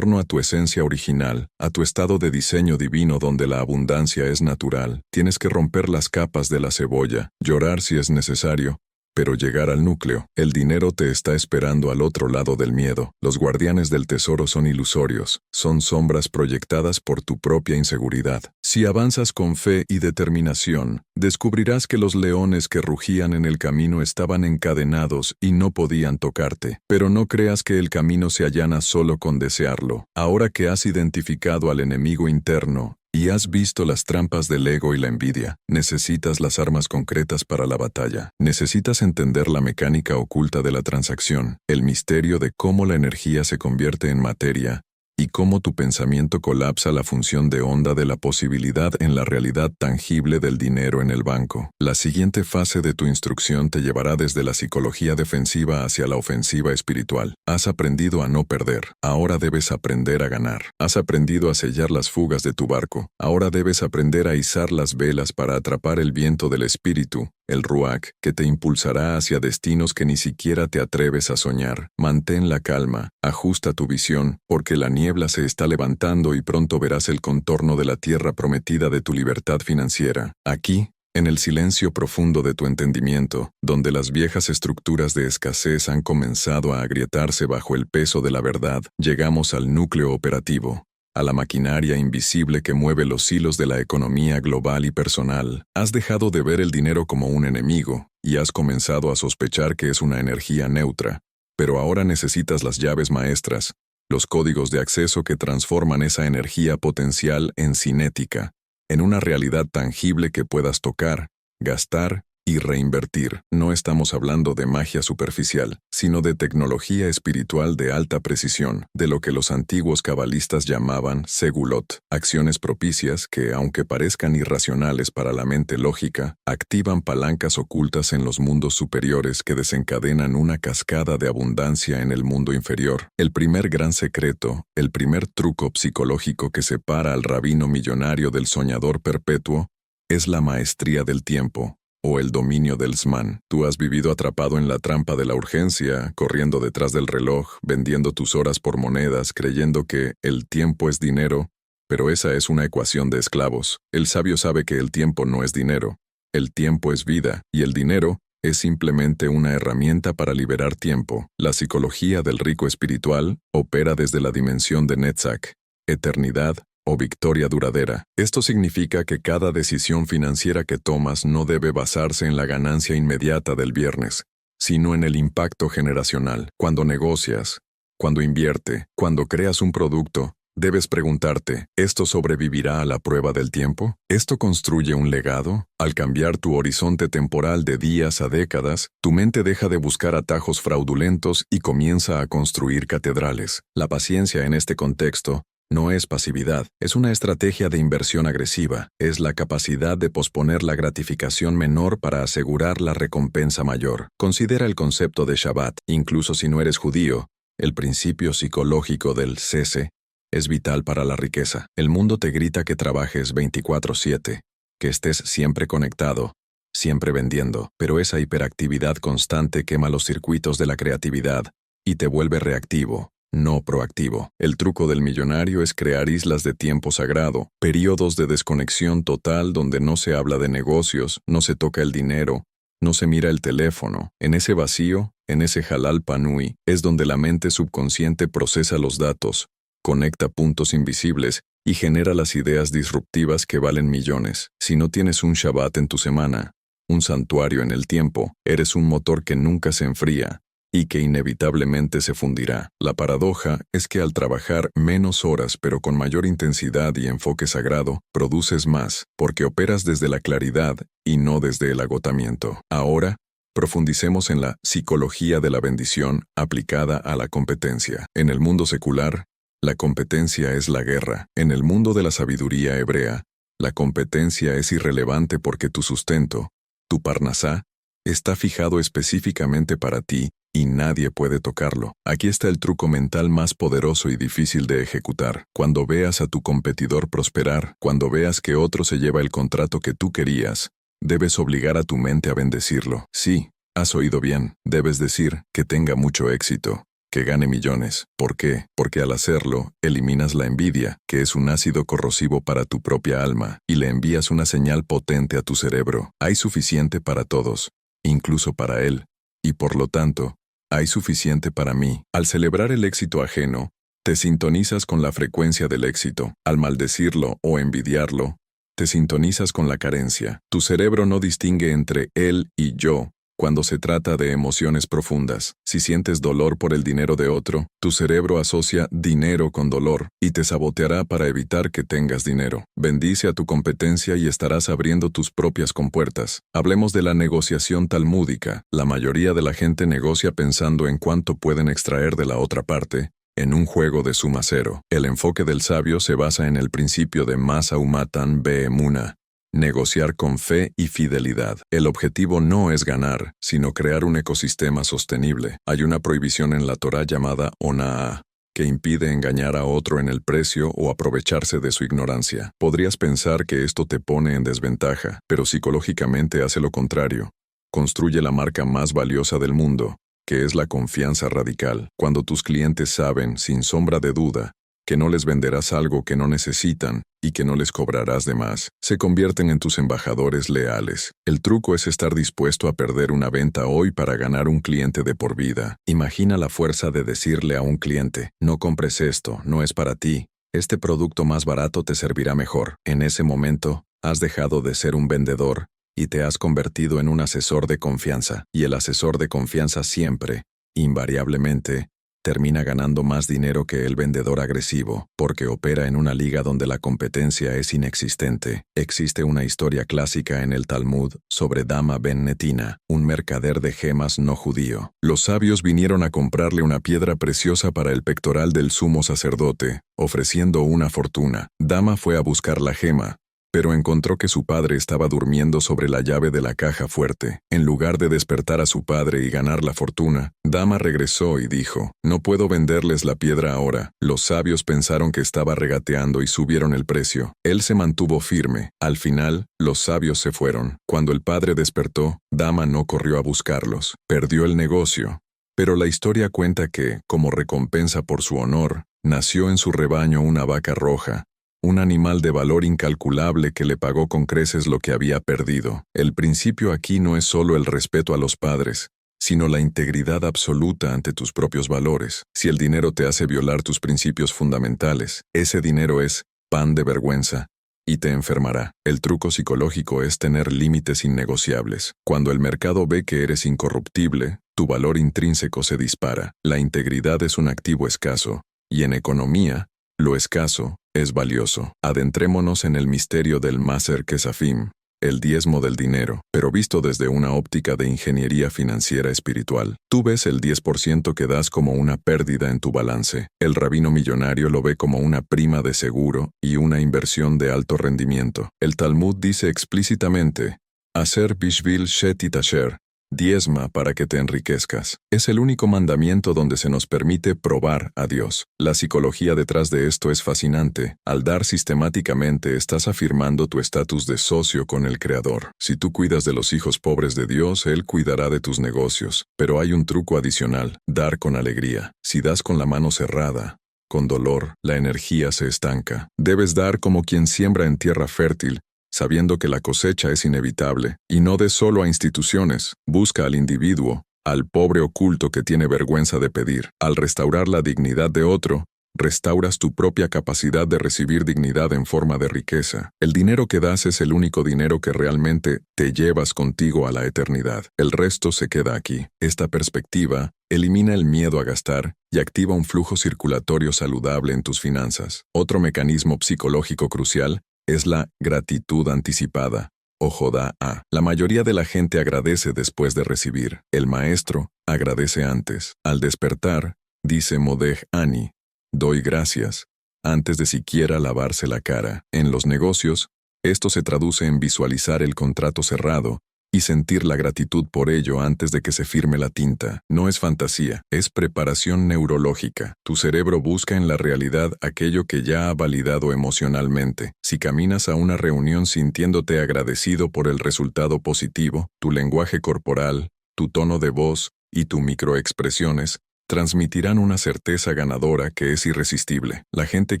a tu esencia original, a tu estado de diseño divino donde la abundancia es natural. Tienes que romper las capas de la cebolla, llorar si es necesario, pero llegar al núcleo. El dinero te está esperando al otro lado del miedo. Los guardianes del tesoro son ilusorios, son sombras proyectadas por tu propia inseguridad. Si avanzas con fe y determinación, descubrirás que los leones que rugían en el camino estaban encadenados y no podían tocarte. Pero no creas que el camino se allana solo con desearlo. Ahora que has identificado al enemigo interno, y has visto las trampas del ego y la envidia, necesitas las armas concretas para la batalla. Necesitas entender la mecánica oculta de la transacción, el misterio de cómo la energía se convierte en materia, y cómo tu pensamiento colapsa la función de onda de la posibilidad en la realidad tangible del dinero en el banco. La siguiente fase de tu instrucción te llevará desde la psicología defensiva hacia la ofensiva espiritual. Has aprendido a no perder, ahora debes aprender a ganar. Has aprendido a sellar las fugas de tu barco, ahora debes aprender a izar las velas para atrapar el viento del espíritu, el ruach, que te impulsará hacia destinos que ni siquiera te atreves a soñar. Mantén la calma, ajusta tu visión, porque la niebla se está levantando y pronto verás el contorno de la tierra prometida de tu libertad financiera. Aquí, en el silencio profundo de tu entendimiento, donde las viejas estructuras de escasez han comenzado a agrietarse bajo el peso de la verdad, llegamos al núcleo operativo, a la maquinaria invisible que mueve los hilos de la economía global y personal. Has dejado de ver el dinero como un enemigo, y has comenzado a sospechar que es una energía neutra. Pero ahora necesitas las llaves maestras, los códigos de acceso que transforman esa energía potencial en cinética, en una realidad tangible que puedas tocar, gastar y reinvertir. No estamos hablando de magia superficial, sino de tecnología espiritual de alta precisión, de lo que los antiguos cabalistas llamaban segulot, acciones propicias que, aunque parezcan irracionales para la mente lógica, activan palancas ocultas en los mundos superiores que desencadenan una cascada de abundancia en el mundo inferior. El primer gran secreto, el primer truco psicológico que separa al rabino millonario del soñador perpetuo, es la maestría del tiempo. o el dominio del Zman. Tú has vivido atrapado en la trampa de la urgencia, corriendo detrás del reloj, vendiendo tus horas por monedas, creyendo que el tiempo es dinero, pero esa es una ecuación de esclavos. El sabio sabe que el tiempo no es dinero. El tiempo es vida, y el dinero es simplemente una herramienta para liberar tiempo. La psicología del rico espiritual opera desde la dimensión de Netzach, eternidad o victoria duradera. Esto significa que cada decisión financiera que tomas no debe basarse en la ganancia inmediata del viernes, sino en el impacto generacional. Cuando negocias, cuando invierte, cuando creas un producto, debes preguntarte, ¿esto sobrevivirá a la prueba del tiempo? ¿Esto construye un legado? Al cambiar tu horizonte temporal de días a décadas, tu mente deja de buscar atajos fraudulentos y comienza a construir catedrales. La paciencia en este contexto no es pasividad, es una estrategia de inversión agresiva, es la capacidad de posponer la gratificación menor para asegurar la recompensa mayor. Considera el concepto de Shabbat, incluso si no eres judío, el principio psicológico del cese es vital para la riqueza. El mundo te grita que trabajes 24/7, que estés siempre conectado, siempre vendiendo, pero esa hiperactividad constante quema los circuitos de la creatividad y te vuelve reactivo, no proactivo. El truco del millonario es crear islas de tiempo sagrado, periodos de desconexión total donde no se habla de negocios, no se toca el dinero, no se mira el teléfono. En ese vacío, en ese halal panui, es donde la mente subconsciente procesa los datos, conecta puntos invisibles y genera las ideas disruptivas que valen millones. Si no tienes un Shabbat en tu semana, un santuario en el tiempo, eres un motor que nunca se enfría y que inevitablemente se fundirá. La paradoja es que al trabajar menos horas pero con mayor intensidad y enfoque sagrado, produces más, porque operas desde la claridad y no desde el agotamiento. Ahora, profundicemos en la psicología de la bendición aplicada a la competencia. En el mundo secular, la competencia es la guerra. En el mundo de la sabiduría hebrea, la competencia es irrelevante porque tu sustento, tu parnasá, está fijado específicamente para ti y nadie puede tocarlo. Aquí está el truco mental más poderoso y difícil de ejecutar. Cuando veas a tu competidor prosperar, cuando veas que otro se lleva el contrato que tú querías, debes obligar a tu mente a bendecirlo. Sí, has oído bien. Debes decir que tenga mucho éxito, que gane millones. ¿Por qué? Porque al hacerlo, eliminas la envidia, que es un ácido corrosivo para tu propia alma, y le envías una señal potente a tu cerebro. Hay suficiente para todos, incluso para él, y por lo tanto, hay suficiente para mí. Al celebrar el éxito ajeno, te sintonizas con la frecuencia del éxito. Al maldecirlo o envidiarlo, te sintonizas con la carencia. Tu cerebro no distingue entre él y yo cuando se trata de emociones profundas. Si sientes dolor por el dinero de otro, tu cerebro asocia dinero con dolor y te saboteará para evitar que tengas dinero. Bendice a tu competencia y estarás abriendo tus propias compuertas. Hablemos de la negociación talmúdica. La mayoría de la gente negocia pensando en cuánto pueden extraer de la otra parte, en un juego de suma cero. El enfoque del sabio se basa en el principio de Masa Umatan Be'emuna, negociar con fe y fidelidad. El objetivo no es ganar, sino crear un ecosistema sostenible. Hay una prohibición en la Torá llamada Onaa, que impide engañar a otro en el precio o aprovecharse de su ignorancia. Podrías pensar que esto te pone en desventaja, pero psicológicamente hace lo contrario. Construye la marca más valiosa del mundo, que es la confianza radical. Cuando tus clientes saben, sin sombra de duda, que no les venderás algo que no necesitan y que no les cobrarás de más, se convierten en tus embajadores leales. El truco es estar dispuesto a perder una venta hoy para ganar un cliente de por vida. Imagina la fuerza de decirle a un cliente, no compres esto, no es para ti, este producto más barato te servirá mejor. En ese momento, has dejado de ser un vendedor y te has convertido en un asesor de confianza. Y el asesor de confianza siempre, invariablemente, termina ganando más dinero que el vendedor agresivo, porque opera en una liga donde la competencia es inexistente. Existe una historia clásica en el Talmud sobre Dama ben Netina, un mercader de gemas no judío. Los sabios vinieron a comprarle una piedra preciosa para el pectoral del sumo sacerdote, ofreciendo una fortuna. Dama fue a buscar la gema, pero encontró que su padre estaba durmiendo sobre la llave de la caja fuerte. En lugar de despertar a su padre y ganar la fortuna, Dama regresó y dijo, «No puedo venderles la piedra ahora». Los sabios pensaron que estaba regateando y subieron el precio. Él se mantuvo firme. Al final, los sabios se fueron. Cuando el padre despertó, Dama no corrió a buscarlos. Perdió el negocio. Pero la historia cuenta que, como recompensa por su honor, nació en su rebaño una vaca roja, un animal de valor incalculable que le pagó con creces lo que había perdido. El principio aquí no es solo el respeto a los padres, sino la integridad absoluta ante tus propios valores. Si el dinero te hace violar tus principios fundamentales, ese dinero es pan de vergüenza y te enfermará. El truco psicológico es tener límites innegociables. Cuando el mercado ve que eres incorruptible, tu valor intrínseco se dispara. La integridad es un activo escaso, y en economía, lo escaso es valioso. Adentrémonos en el misterio del Maser Kesafim, el diezmo del dinero, pero visto desde una óptica de ingeniería financiera espiritual. Tú ves el 10% que das como una pérdida en tu balance. El rabino millonario lo ve como una prima de seguro y una inversión de alto rendimiento. El Talmud dice explícitamente, Aser bishvil shetit asher, diezma para que te enriquezcas. Es el único mandamiento donde se nos permite probar a Dios. La psicología detrás de esto es fascinante. Al dar sistemáticamente estás afirmando tu estatus de socio con el Creador. Si tú cuidas de los hijos pobres de Dios, Él cuidará de tus negocios. Pero hay un truco adicional, dar con alegría. Si das con la mano cerrada, con dolor, la energía se estanca. Debes dar como quien siembra en tierra fértil, sabiendo que la cosecha es inevitable, y no des solo a instituciones, busca al individuo, al pobre oculto que tiene vergüenza de pedir. Al restaurar la dignidad de otro, restauras tu propia capacidad de recibir dignidad en forma de riqueza. El dinero que das es el único dinero que realmente te llevas contigo a la eternidad. El resto se queda aquí. Esta perspectiva elimina el miedo a gastar y activa un flujo circulatorio saludable en tus finanzas. Otro mecanismo psicológico crucial es la gratitud anticipada, o Jodá A. La mayoría de la gente agradece después de recibir. El maestro agradece antes. Al despertar, dice Modej Ani, doy gracias, antes de siquiera lavarse la cara. En los negocios, esto se traduce en visualizar el contrato cerrado y sentir la gratitud por ello antes de que se firme la tinta. No es fantasía, es preparación neurológica. Tu cerebro busca en la realidad aquello que ya ha validado emocionalmente. Si caminas a una reunión sintiéndote agradecido por el resultado positivo, tu lenguaje corporal, tu tono de voz y tus microexpresiones transmitirán una certeza ganadora que es irresistible. La gente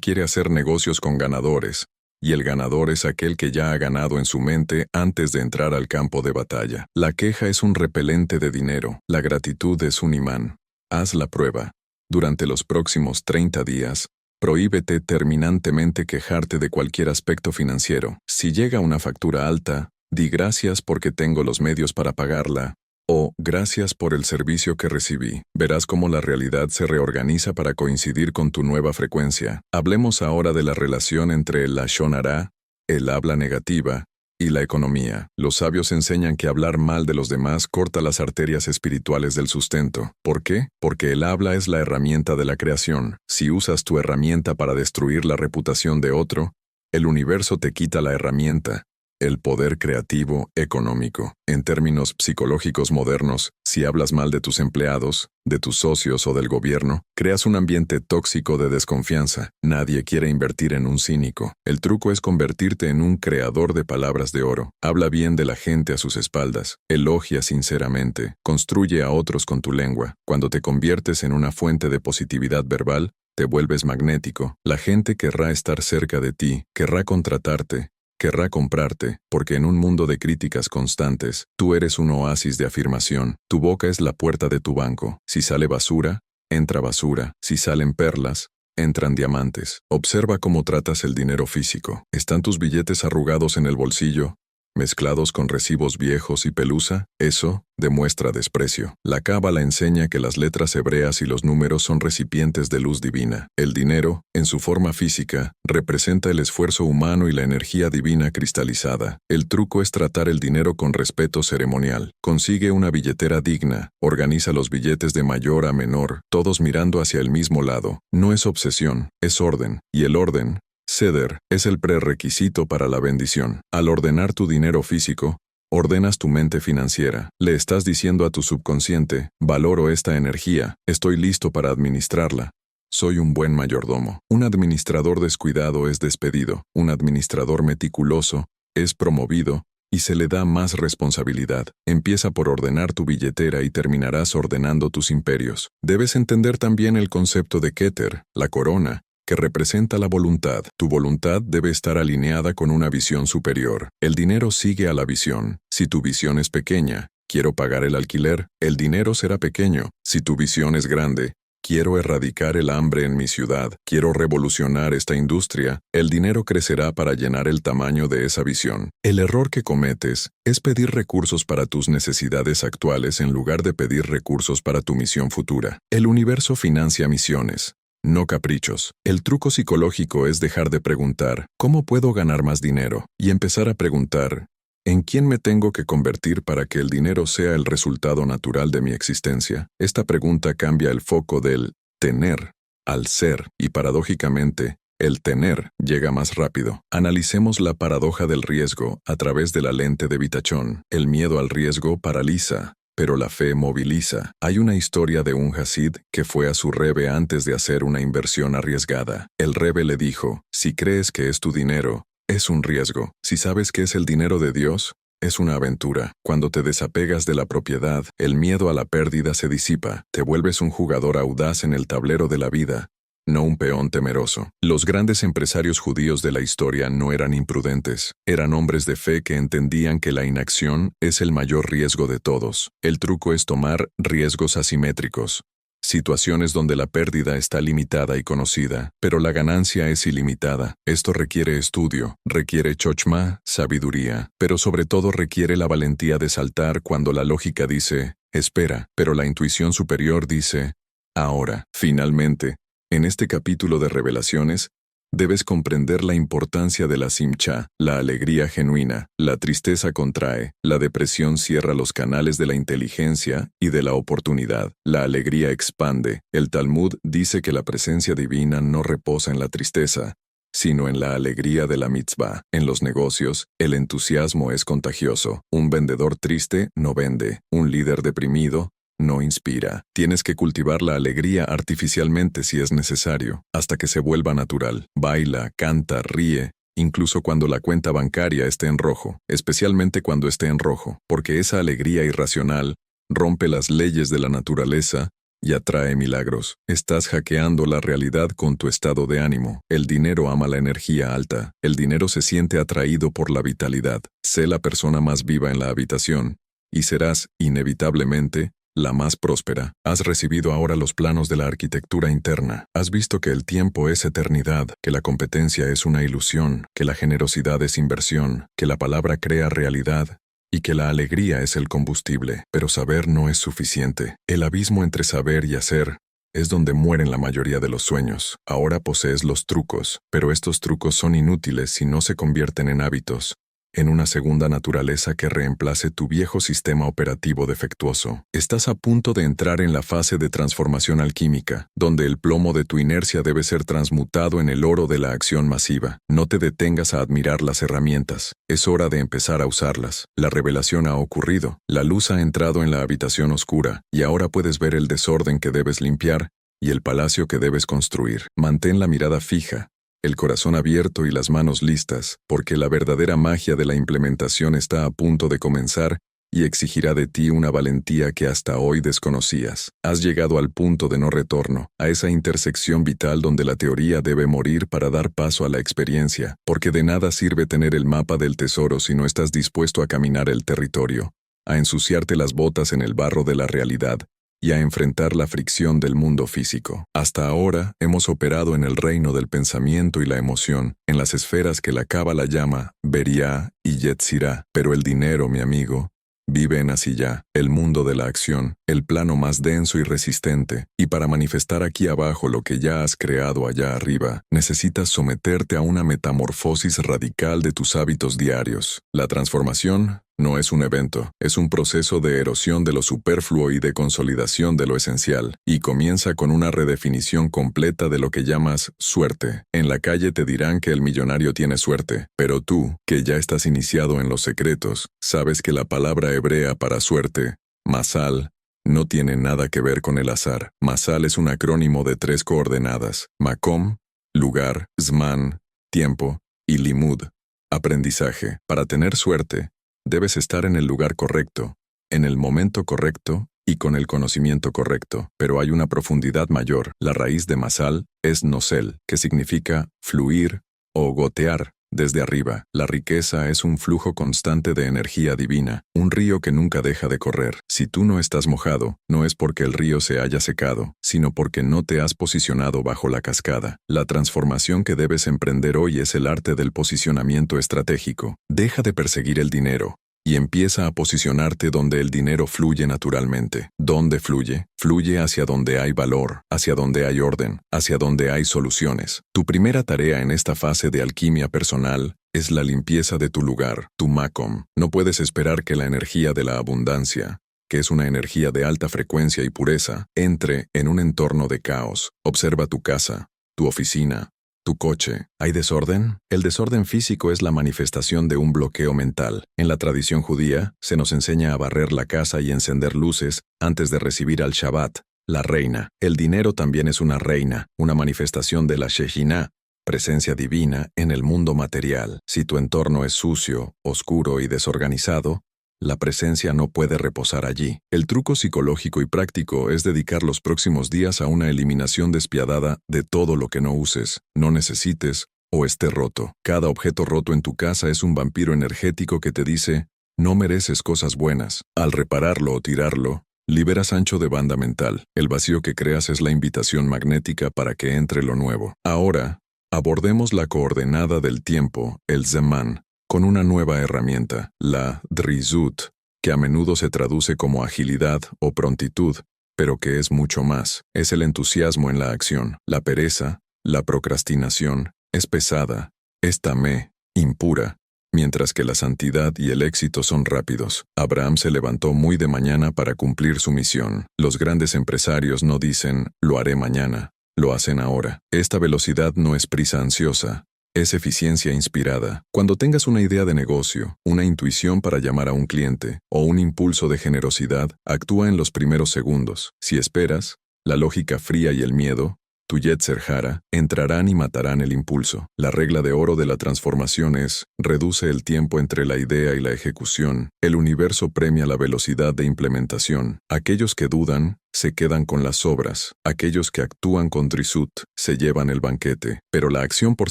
quiere hacer negocios con ganadores, y el ganador es aquel que ya ha ganado en su mente antes de entrar al campo de batalla. La queja es un repelente de dinero, la gratitud es un imán. Haz la prueba. Durante los próximos 30 días, prohíbete terminantemente quejarte de cualquier aspecto financiero. Si llega una factura alta, di gracias porque tengo los medios para pagarla, o gracias por el servicio que recibí. Verás cómo la realidad se reorganiza para coincidir con tu nueva frecuencia. Hablemos ahora de la relación entre el lashon hara, el habla negativa, y la economía. Los sabios enseñan que hablar mal de los demás corta las arterias espirituales del sustento. ¿Por qué? Porque el habla es la herramienta de la creación. Si usas tu herramienta para destruir la reputación de otro, el universo te quita la herramienta, el poder creativo económico. En términos psicológicos modernos, si hablas mal de tus empleados, de tus socios o del gobierno, creas un ambiente tóxico de desconfianza. Nadie quiere invertir en un cínico. El truco es convertirte en un creador de palabras de oro. Habla bien de la gente a sus espaldas. Elogia sinceramente. Construye a otros con tu lengua. Cuando te conviertes en una fuente de positividad verbal, te vuelves magnético. La gente querrá estar cerca de ti, querrá contratarte, querrá comprarte, porque en un mundo de críticas constantes, tú eres un oasis de afirmación. Tu boca es la puerta de tu banco. Si sale basura, entra basura. Si salen perlas, entran diamantes. Observa cómo tratas el dinero físico. ¿Están tus billetes arrugados en el bolsillo, mezclados con recibos viejos y pelusa? Eso demuestra desprecio. La Cábala enseña que las letras hebreas y los números son recipientes de luz divina. El dinero, en su forma física, representa el esfuerzo humano y la energía divina cristalizada. El truco es tratar el dinero con respeto ceremonial. Consigue una billetera digna, organiza los billetes de mayor a menor, todos mirando hacia el mismo lado. No es obsesión, es orden, y el orden Ceder es el prerequisito para la bendición. Al ordenar tu dinero físico, ordenas tu mente financiera. Le estás diciendo a tu subconsciente, valoro esta energía, estoy listo para administrarla. Soy un buen mayordomo. Un administrador descuidado es despedido. Un administrador meticuloso es promovido y se le da más responsabilidad. Empieza por ordenar tu billetera y terminarás ordenando tus imperios. Debes entender también el concepto de Keter, la corona, que representa la voluntad. Tu voluntad debe estar alineada con una visión superior. El dinero sigue a la visión. Si tu visión es pequeña, quiero pagar el alquiler, el dinero será pequeño. Si tu visión es grande, quiero erradicar el hambre en mi ciudad, quiero revolucionar esta industria, el dinero crecerá para llenar el tamaño de esa visión. El error que cometes es pedir recursos para tus necesidades actuales en lugar de pedir recursos para tu misión futura. El universo financia misiones, no caprichos. El truco psicológico es dejar de preguntar, ¿cómo puedo ganar más dinero? Y empezar a preguntar, ¿en quién me tengo que convertir para que el dinero sea el resultado natural de mi existencia? Esta pregunta cambia el foco del tener al ser y paradójicamente, el tener llega más rápido. Analicemos la paradoja del riesgo a través de la lente de Vitachon. El miedo al riesgo paraliza, pero la fe moviliza. Hay una historia de un Hasid que fue a su Rebbe antes de hacer una inversión arriesgada. El Rebbe le dijo, si crees que es tu dinero, es un riesgo. Si sabes que es el dinero de Dios, es una aventura. Cuando te desapegas de la propiedad, el miedo a la pérdida se disipa. Te vuelves un jugador audaz en el tablero de la vida, no un peón temeroso. Los grandes empresarios judíos de la historia no eran imprudentes. Eran hombres de fe que entendían que la inacción es el mayor riesgo de todos. El truco es tomar riesgos asimétricos. Situaciones donde la pérdida está limitada y conocida, pero la ganancia es ilimitada. Esto requiere estudio, requiere chochma, sabiduría, pero sobre todo requiere la valentía de saltar cuando la lógica dice, espera, pero la intuición superior dice, ahora. Finalmente, en este capítulo de revelaciones, debes comprender la importancia de la simcha, la alegría genuina. La tristeza contrae, la depresión cierra los canales de la inteligencia y de la oportunidad. La alegría expande. El Talmud dice que la presencia divina no reposa en la tristeza, sino en la alegría de la mitzvah. En los negocios, el entusiasmo es contagioso. Un vendedor triste no vende. Un líder deprimido no inspira. Tienes que cultivar la alegría artificialmente si es necesario, hasta que se vuelva natural. Baila, canta, ríe, incluso cuando la cuenta bancaria esté en rojo, especialmente cuando esté en rojo, porque esa alegría irracional rompe las leyes de la naturaleza y atrae milagros. Estás hackeando la realidad con tu estado de ánimo. El dinero ama la energía alta. El dinero se siente atraído por la vitalidad. Sé la persona más viva en la habitación, y serás, inevitablemente, la más próspera. Has recibido ahora los planos de la arquitectura interna. Has visto que el tiempo es eternidad, que la competencia es una ilusión, que la generosidad es inversión, que la palabra crea realidad y que la alegría es el combustible. Pero saber no es suficiente. El abismo entre saber y hacer es donde mueren la mayoría de los sueños. Ahora posees los trucos, pero estos trucos son inútiles si no se convierten en hábitos, en una segunda naturaleza que reemplace tu viejo sistema operativo defectuoso. Estás a punto de entrar en la fase de transformación alquímica, donde el plomo de tu inercia debe ser transmutado en el oro de la acción masiva. No te detengas a admirar las herramientas. Es hora de empezar a usarlas. La revelación ha ocurrido. La luz ha entrado en la habitación oscura, y ahora puedes ver el desorden que debes limpiar y el palacio que debes construir. Mantén la mirada fija, el corazón abierto y las manos listas, porque la verdadera magia de la implementación está a punto de comenzar y exigirá de ti una valentía que hasta hoy desconocías. Has llegado al punto de no retorno, a esa intersección vital donde la teoría debe morir para dar paso a la experiencia, porque de nada sirve tener el mapa del tesoro si no estás dispuesto a caminar el territorio, a ensuciarte las botas en el barro de la realidad, y a enfrentar la fricción del mundo físico. Hasta ahora hemos operado en el reino del pensamiento y la emoción, en las esferas que la Cábala llama Beriah y Yetzirah, pero el dinero, mi amigo, vive en Asiyá, el mundo de la acción, el plano más denso y resistente, y para manifestar aquí abajo lo que ya has creado allá arriba, necesitas someterte a una metamorfosis radical de tus hábitos diarios. La transformación no es un evento, es un proceso de erosión de lo superfluo y de consolidación de lo esencial, y comienza con una redefinición completa de lo que llamas suerte. En la calle te dirán que el millonario tiene suerte, pero tú, que ya estás iniciado en los secretos, sabes que la palabra hebrea para suerte, masal, no tiene nada que ver con el azar. Masal es un acrónimo de 3 coordenadas: makom, lugar, zman, tiempo, y limud, aprendizaje. Para tener suerte, debes estar en el lugar correcto, en el momento correcto y con el conocimiento correcto. Pero hay una profundidad mayor. La raíz de masal es nosel, que significa fluir o gotear desde arriba. La riqueza es un flujo constante de energía divina, un río que nunca deja de correr. Si tú no estás mojado, no es porque el río se haya secado, sino porque no te has posicionado bajo la cascada. La transformación que debes emprender hoy es el arte del posicionamiento estratégico. Deja de perseguir el dinero y empieza a posicionarte donde el dinero fluye naturalmente. ¿Dónde fluye? Fluye hacia donde hay valor, hacia donde hay orden, hacia donde hay soluciones. Tu primera tarea en esta fase de alquimia personal es la limpieza de tu lugar, tu makom. No puedes esperar que la energía de la abundancia, que es una energía de alta frecuencia y pureza, entre en un entorno de caos. Observa tu casa, tu oficina, tu coche. ¿Hay desorden? El desorden físico es la manifestación de un bloqueo mental. En la tradición judía, se nos enseña a barrer la casa y encender luces antes de recibir al Shabbat, la reina. El dinero también es una reina, una manifestación de la Shejinah, presencia divina en el mundo material. Si tu entorno es sucio, oscuro y desorganizado, la presencia no puede reposar allí. El truco psicológico y práctico es dedicar los próximos días a una eliminación despiadada de todo lo que no uses, no necesites o esté roto. Cada objeto roto en tu casa es un vampiro energético que te dice, no mereces cosas buenas. Al repararlo o tirarlo, liberas ancho de banda mental. El vacío que creas es la invitación magnética para que entre lo nuevo. Ahora, abordemos la coordenada del tiempo, el Zeman, con una nueva herramienta, la Drizut, que a menudo se traduce como agilidad o prontitud, pero que es mucho más. Es el entusiasmo en la acción. La pereza, la procrastinación, es pesada, es tamé, impura, mientras que la santidad y el éxito son rápidos. Abraham se levantó muy de mañana para cumplir su misión. Los grandes empresarios no dicen, lo haré mañana, lo hacen ahora. Esta velocidad no es prisa ansiosa. Es eficiencia inspirada. Cuando tengas una idea de negocio, una intuición para llamar a un cliente o un impulso de generosidad, actúa en los primeros segundos. Si esperas, la lógica fría y el miedo, tu Yetzer Hara, entrarán y matarán el impulso. La regla de oro de la transformación es, reduce el tiempo entre la idea y la ejecución. El universo premia la velocidad de implementación. Aquellos que dudan, se quedan con las obras. Aquellos que actúan con Drizut, se llevan el banquete. Pero la acción por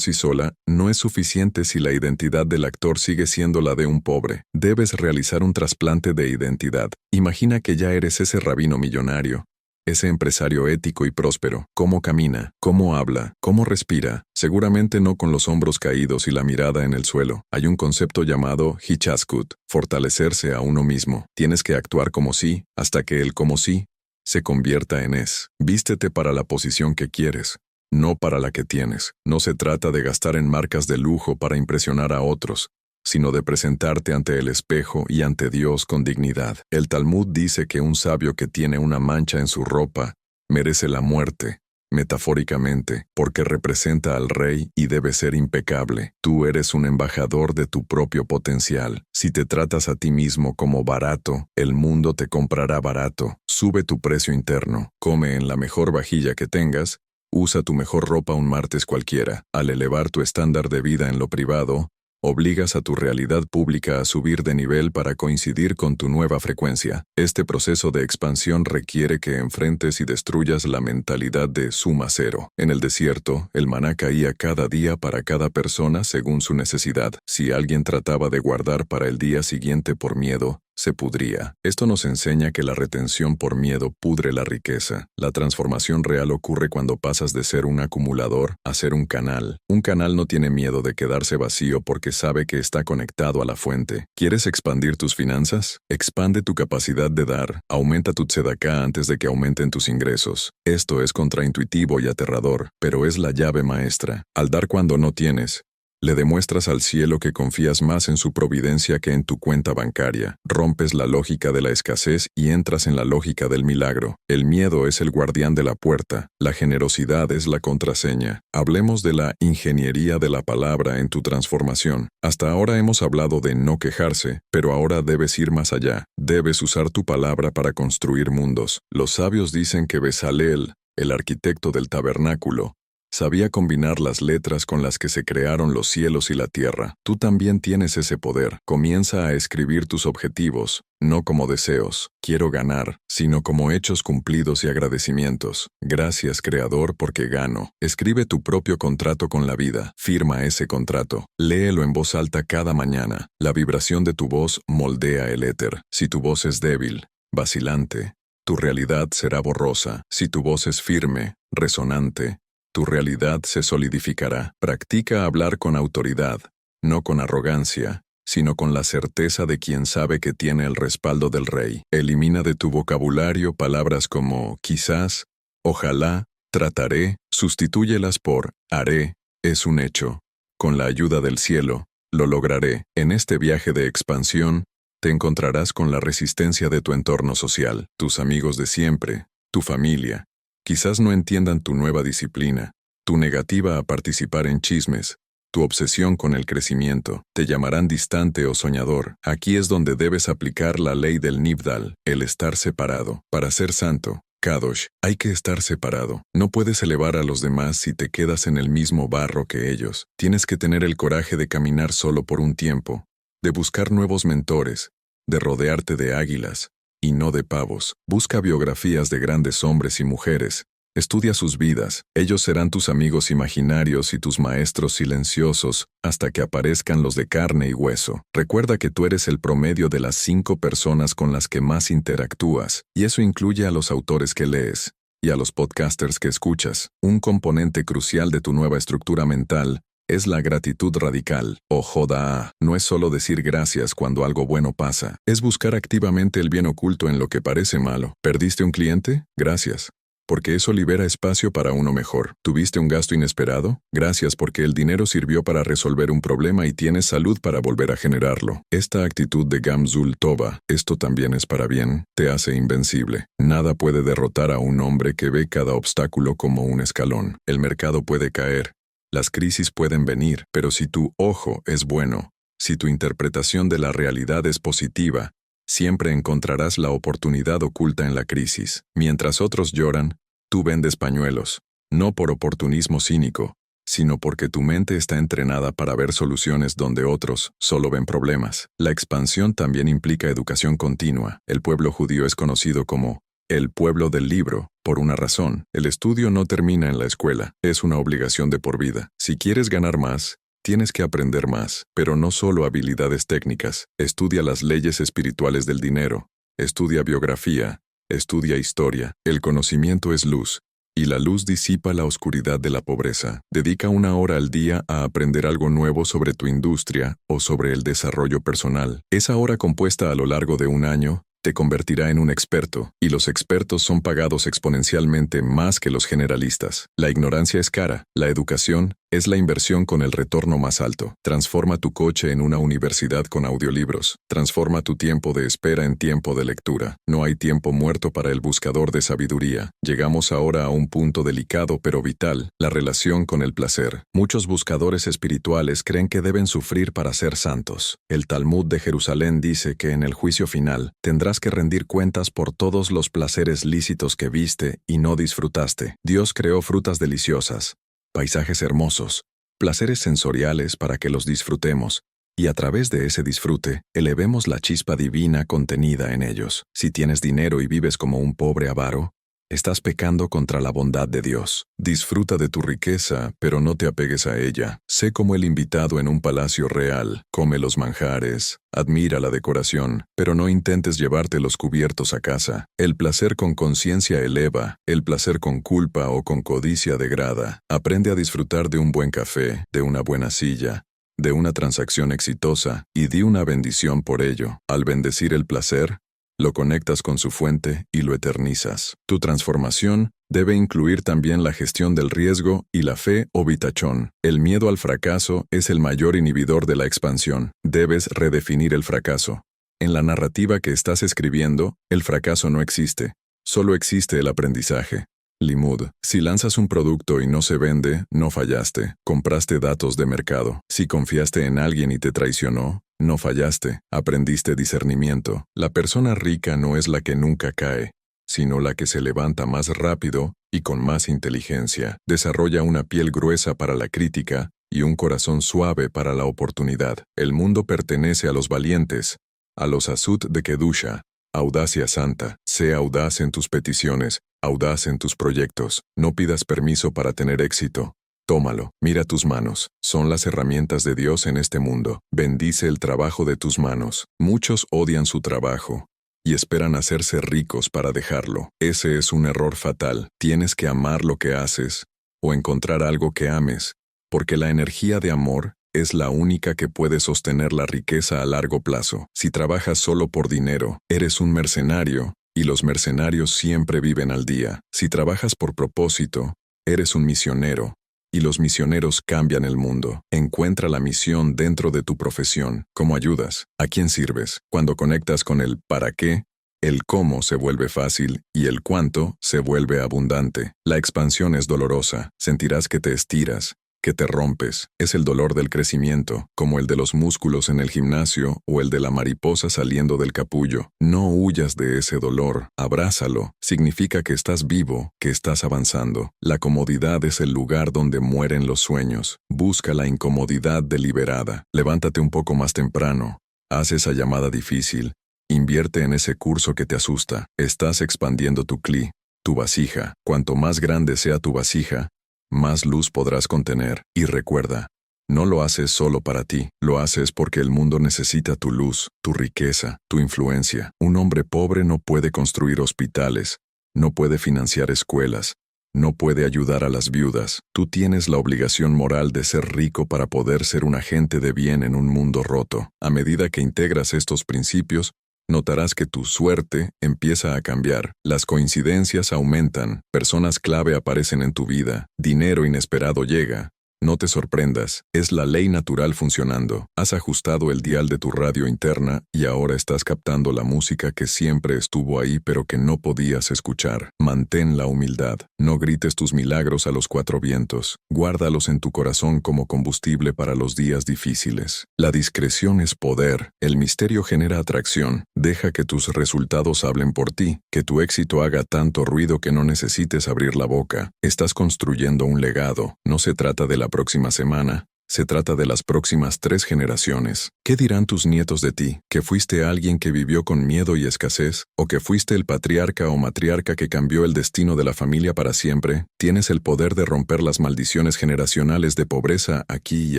sí sola no es suficiente si la identidad del actor sigue siendo la de un pobre. Debes realizar un trasplante de identidad. Imagina que ya eres ese rabino millonario, ese empresario ético y próspero. ¿Cómo camina? ¿Cómo habla? ¿Cómo respira? Seguramente no con los hombros caídos y la mirada en el suelo. Hay un concepto llamado hichaskut, fortalecerse a uno mismo. Tienes que actuar como sí, hasta que el como sí se convierta en es. Vístete para la posición que quieres, no para la que tienes. No se trata de gastar en marcas de lujo para impresionar a otros, sino de presentarte ante el espejo y ante Dios con dignidad. El Talmud dice que un sabio que tiene una mancha en su ropa merece la muerte, metafóricamente, porque representa al rey y debe ser impecable. Tú eres un embajador de tu propio potencial. Si te tratas a ti mismo como barato, el mundo te comprará barato. Sube tu precio interno, come en la mejor vajilla que tengas, usa tu mejor ropa un martes cualquiera. Al elevar tu estándar de vida en lo privado, obligas a tu realidad pública a subir de nivel para coincidir con tu nueva frecuencia. Este proceso de expansión requiere que enfrentes y destruyas la mentalidad de suma cero. En el desierto, el maná caía cada día para cada persona según su necesidad. Si alguien trataba de guardar para el día siguiente por miedo, se pudría. Esto nos enseña que la retención por miedo pudre la riqueza. La transformación real ocurre cuando pasas de ser un acumulador a ser un canal. Un canal no tiene miedo de quedarse vacío porque sabe que está conectado a la fuente. ¿Quieres expandir tus finanzas? Expande tu capacidad de dar. Aumenta tu tzedaká antes de que aumenten tus ingresos. Esto es contraintuitivo y aterrador, pero es la llave maestra. Al dar cuando no tienes, Le demuestras al cielo que confías más en su providencia que en tu cuenta bancaria. Rompes la lógica de la escasez y entras en la lógica del milagro. El miedo es el guardián de la puerta. La generosidad es la contraseña. Hablemos de la ingeniería de la palabra en tu transformación. Hasta ahora hemos hablado de no quejarse, pero ahora debes ir más allá. Debes usar tu palabra para construir mundos. Los sabios dicen que Bezaleel, el arquitecto del tabernáculo, sabía combinar las letras con las que se crearon los cielos y la tierra. Tú también tienes ese poder. Comienza a escribir tus objetivos, no como deseos, quiero ganar, sino como hechos cumplidos y agradecimientos. Gracias, Creador, porque gano. Escribe tu propio contrato con la vida. Firma ese contrato. Léelo en voz alta cada mañana. La vibración de tu voz moldea el éter. Si tu voz es débil, vacilante, tu realidad será borrosa. Si tu voz es firme, resonante, tu realidad se solidificará. Practica hablar con autoridad, no con arrogancia, sino con la certeza de quien sabe que tiene el respaldo del rey. Elimina de tu vocabulario palabras como quizás, ojalá, trataré, sustitúyelas por haré, es un hecho. Con la ayuda del cielo, lo lograré. En este viaje de expansión, te encontrarás con la resistencia de tu entorno social, tus amigos de siempre, tu familia. Quizás no entiendan tu nueva disciplina, tu negativa a participar en chismes, tu obsesión con el crecimiento. Te llamarán distante o soñador. Aquí es donde debes aplicar la ley del Nibdal, el estar separado. Para ser santo, Kadosh, hay que estar separado. No puedes elevar a los demás si te quedas en el mismo barro que ellos. Tienes que tener el coraje de caminar solo por un tiempo, de buscar nuevos mentores, de rodearte de águilas, y no de pavos. Busca biografías de grandes hombres y mujeres. Estudia sus vidas. Ellos serán tus amigos imaginarios y tus maestros silenciosos hasta que aparezcan los de carne y hueso. Recuerda que tú eres el promedio de las 5 personas con las que más interactúas, y eso incluye a los autores que lees y a los podcasters que escuchas. Un componente crucial de tu nueva estructura mental es la gratitud radical, o joda. No es solo decir gracias cuando algo bueno pasa, es buscar activamente el bien oculto en lo que parece malo. ¿Perdiste un cliente? Gracias, porque eso libera espacio para uno mejor. ¿Tuviste un gasto inesperado? Gracias, porque el dinero sirvió para resolver un problema y tienes salud para volver a generarlo. Esta actitud de Gamzul Tova, esto también es para bien, te hace invencible. Nada puede derrotar a un hombre que ve cada obstáculo como un escalón. El mercado puede caer, las crisis pueden venir, pero si tu ojo es bueno, si tu interpretación de la realidad es positiva, siempre encontrarás la oportunidad oculta en la crisis. Mientras otros lloran, tú vendes pañuelos, no por oportunismo cínico, sino porque tu mente está entrenada para ver soluciones donde otros solo ven problemas. La expansión también implica educación continua. El pueblo judío es conocido como el pueblo del libro, por una razón. El estudio no termina en la escuela, es una obligación de por vida. Si quieres ganar más, tienes que aprender más, pero no solo habilidades técnicas. Estudia las leyes espirituales del dinero, estudia biografía, estudia historia. El conocimiento es luz, y la luz disipa la oscuridad de la pobreza. Dedica 1 hora al día a aprender algo nuevo sobre tu industria o sobre el desarrollo personal. Esa hora compuesta a lo largo de 1 año te convertirá en un experto, y los expertos son pagados exponencialmente más que los generalistas. La ignorancia es cara, la educación es la inversión con el retorno más alto. Transforma tu coche en una universidad con audiolibros. Transforma tu tiempo de espera en tiempo de lectura. No hay tiempo muerto para el buscador de sabiduría. Llegamos ahora a un punto delicado pero vital, la relación con el placer. Muchos buscadores espirituales creen que deben sufrir para ser santos. El Talmud de Jerusalén dice que en el juicio final tendrás que rendir cuentas por todos los placeres lícitos que viste y no disfrutaste. Dios creó frutas deliciosas, paisajes hermosos, placeres sensoriales para que los disfrutemos, y a través de ese disfrute, elevemos la chispa divina contenida en ellos. Si tienes dinero y vives como un pobre avaro, estás pecando contra la bondad de Dios. Disfruta de tu riqueza, pero no te apegues a ella. Sé como el invitado en un palacio real. Come los manjares, admira la decoración, pero no intentes llevarte los cubiertos a casa. El placer con conciencia eleva, el placer con culpa o con codicia degrada. Aprende a disfrutar de un buen café, de una buena silla, de una transacción exitosa, y di una bendición por ello. Al bendecir el placer, lo conectas con su fuente y lo eternizas. Tu transformación Debe incluir también la gestión del riesgo y la fe o vitachón. El miedo al fracaso es el mayor inhibidor de la expansión. Debes redefinir el fracaso. En la narrativa que estás escribiendo, el fracaso no existe. Solo existe el aprendizaje. Limud. Si lanzas un producto y no se vende, no fallaste. Compraste datos de mercado. Si confiaste en alguien y te traicionó, no fallaste. Aprendiste discernimiento. La persona rica no es la que nunca cae, sino la que se levanta más rápido y con más inteligencia. Desarrolla una piel gruesa para la crítica y un corazón suave para la oportunidad. El mundo pertenece a los valientes, a los Asut de Kedusha. Audacia santa. Sé audaz en tus peticiones, audaz en tus proyectos. No pidas permiso para tener éxito. Tómalo. Mira tus manos. Son las herramientas de Dios en este mundo. Bendice el trabajo de tus manos. Muchos odian su trabajo y esperan hacerse ricos para dejarlo. Ese es un error fatal. Tienes que amar lo que haces o encontrar algo que ames, porque la energía de amor es la única que puede sostener la riqueza a largo plazo. Si trabajas solo por dinero, eres un mercenario, y los mercenarios siempre viven al día. Si trabajas por propósito, eres un misionero, y los misioneros cambian el mundo. Encuentra la misión dentro de tu profesión. ¿Cómo ayudas? ¿A quién sirves? Cuando conectas con el ¿para qué?, el cómo se vuelve fácil y el cuánto se vuelve abundante. La expansión es dolorosa. Sentirás que te estiras, que te rompes. Es el dolor del crecimiento, como el de los músculos en el gimnasio o el de la mariposa saliendo del capullo. No huyas de ese dolor, abrázalo. Significa que estás vivo, que estás avanzando. La comodidad es el lugar donde mueren los sueños. Busca la incomodidad deliberada. Levántate un poco más temprano. Haz esa llamada difícil. Invierte en ese curso que te asusta. Estás expandiendo tu cli, tu vasija. Cuanto más grande sea tu vasija, más luz podrás contener. Y recuerda, no lo haces solo para ti, lo haces porque el mundo necesita tu luz, tu riqueza, tu influencia. Un hombre pobre no puede construir hospitales, no puede financiar escuelas, no puede ayudar a las viudas. Tú tienes la obligación moral de ser rico para poder ser un agente de bien en un mundo roto. A medida que integras estos principios, notarás que tu suerte empieza a cambiar. Las coincidencias aumentan, personas clave aparecen en tu vida, dinero inesperado llega. No te sorprendas, es la ley natural funcionando. Has ajustado el dial de tu radio interna y ahora estás captando la música que siempre estuvo ahí pero que no podías escuchar. Mantén la humildad. No grites tus milagros a los cuatro vientos. Guárdalos en tu corazón como combustible para los días difíciles. La discreción es poder. El misterio genera atracción. Deja que tus resultados hablen por ti. Que tu éxito haga tanto ruido que no necesites abrir la boca. Estás construyendo un legado. No se trata de la próxima semana, se trata de las próximas 3 generaciones. ¿Qué dirán tus nietos de ti? ¿Que fuiste alguien que vivió con miedo y escasez? ¿O que fuiste el patriarca o matriarca que cambió el destino de la familia para siempre? Tienes el poder de romper las maldiciones generacionales de pobreza aquí y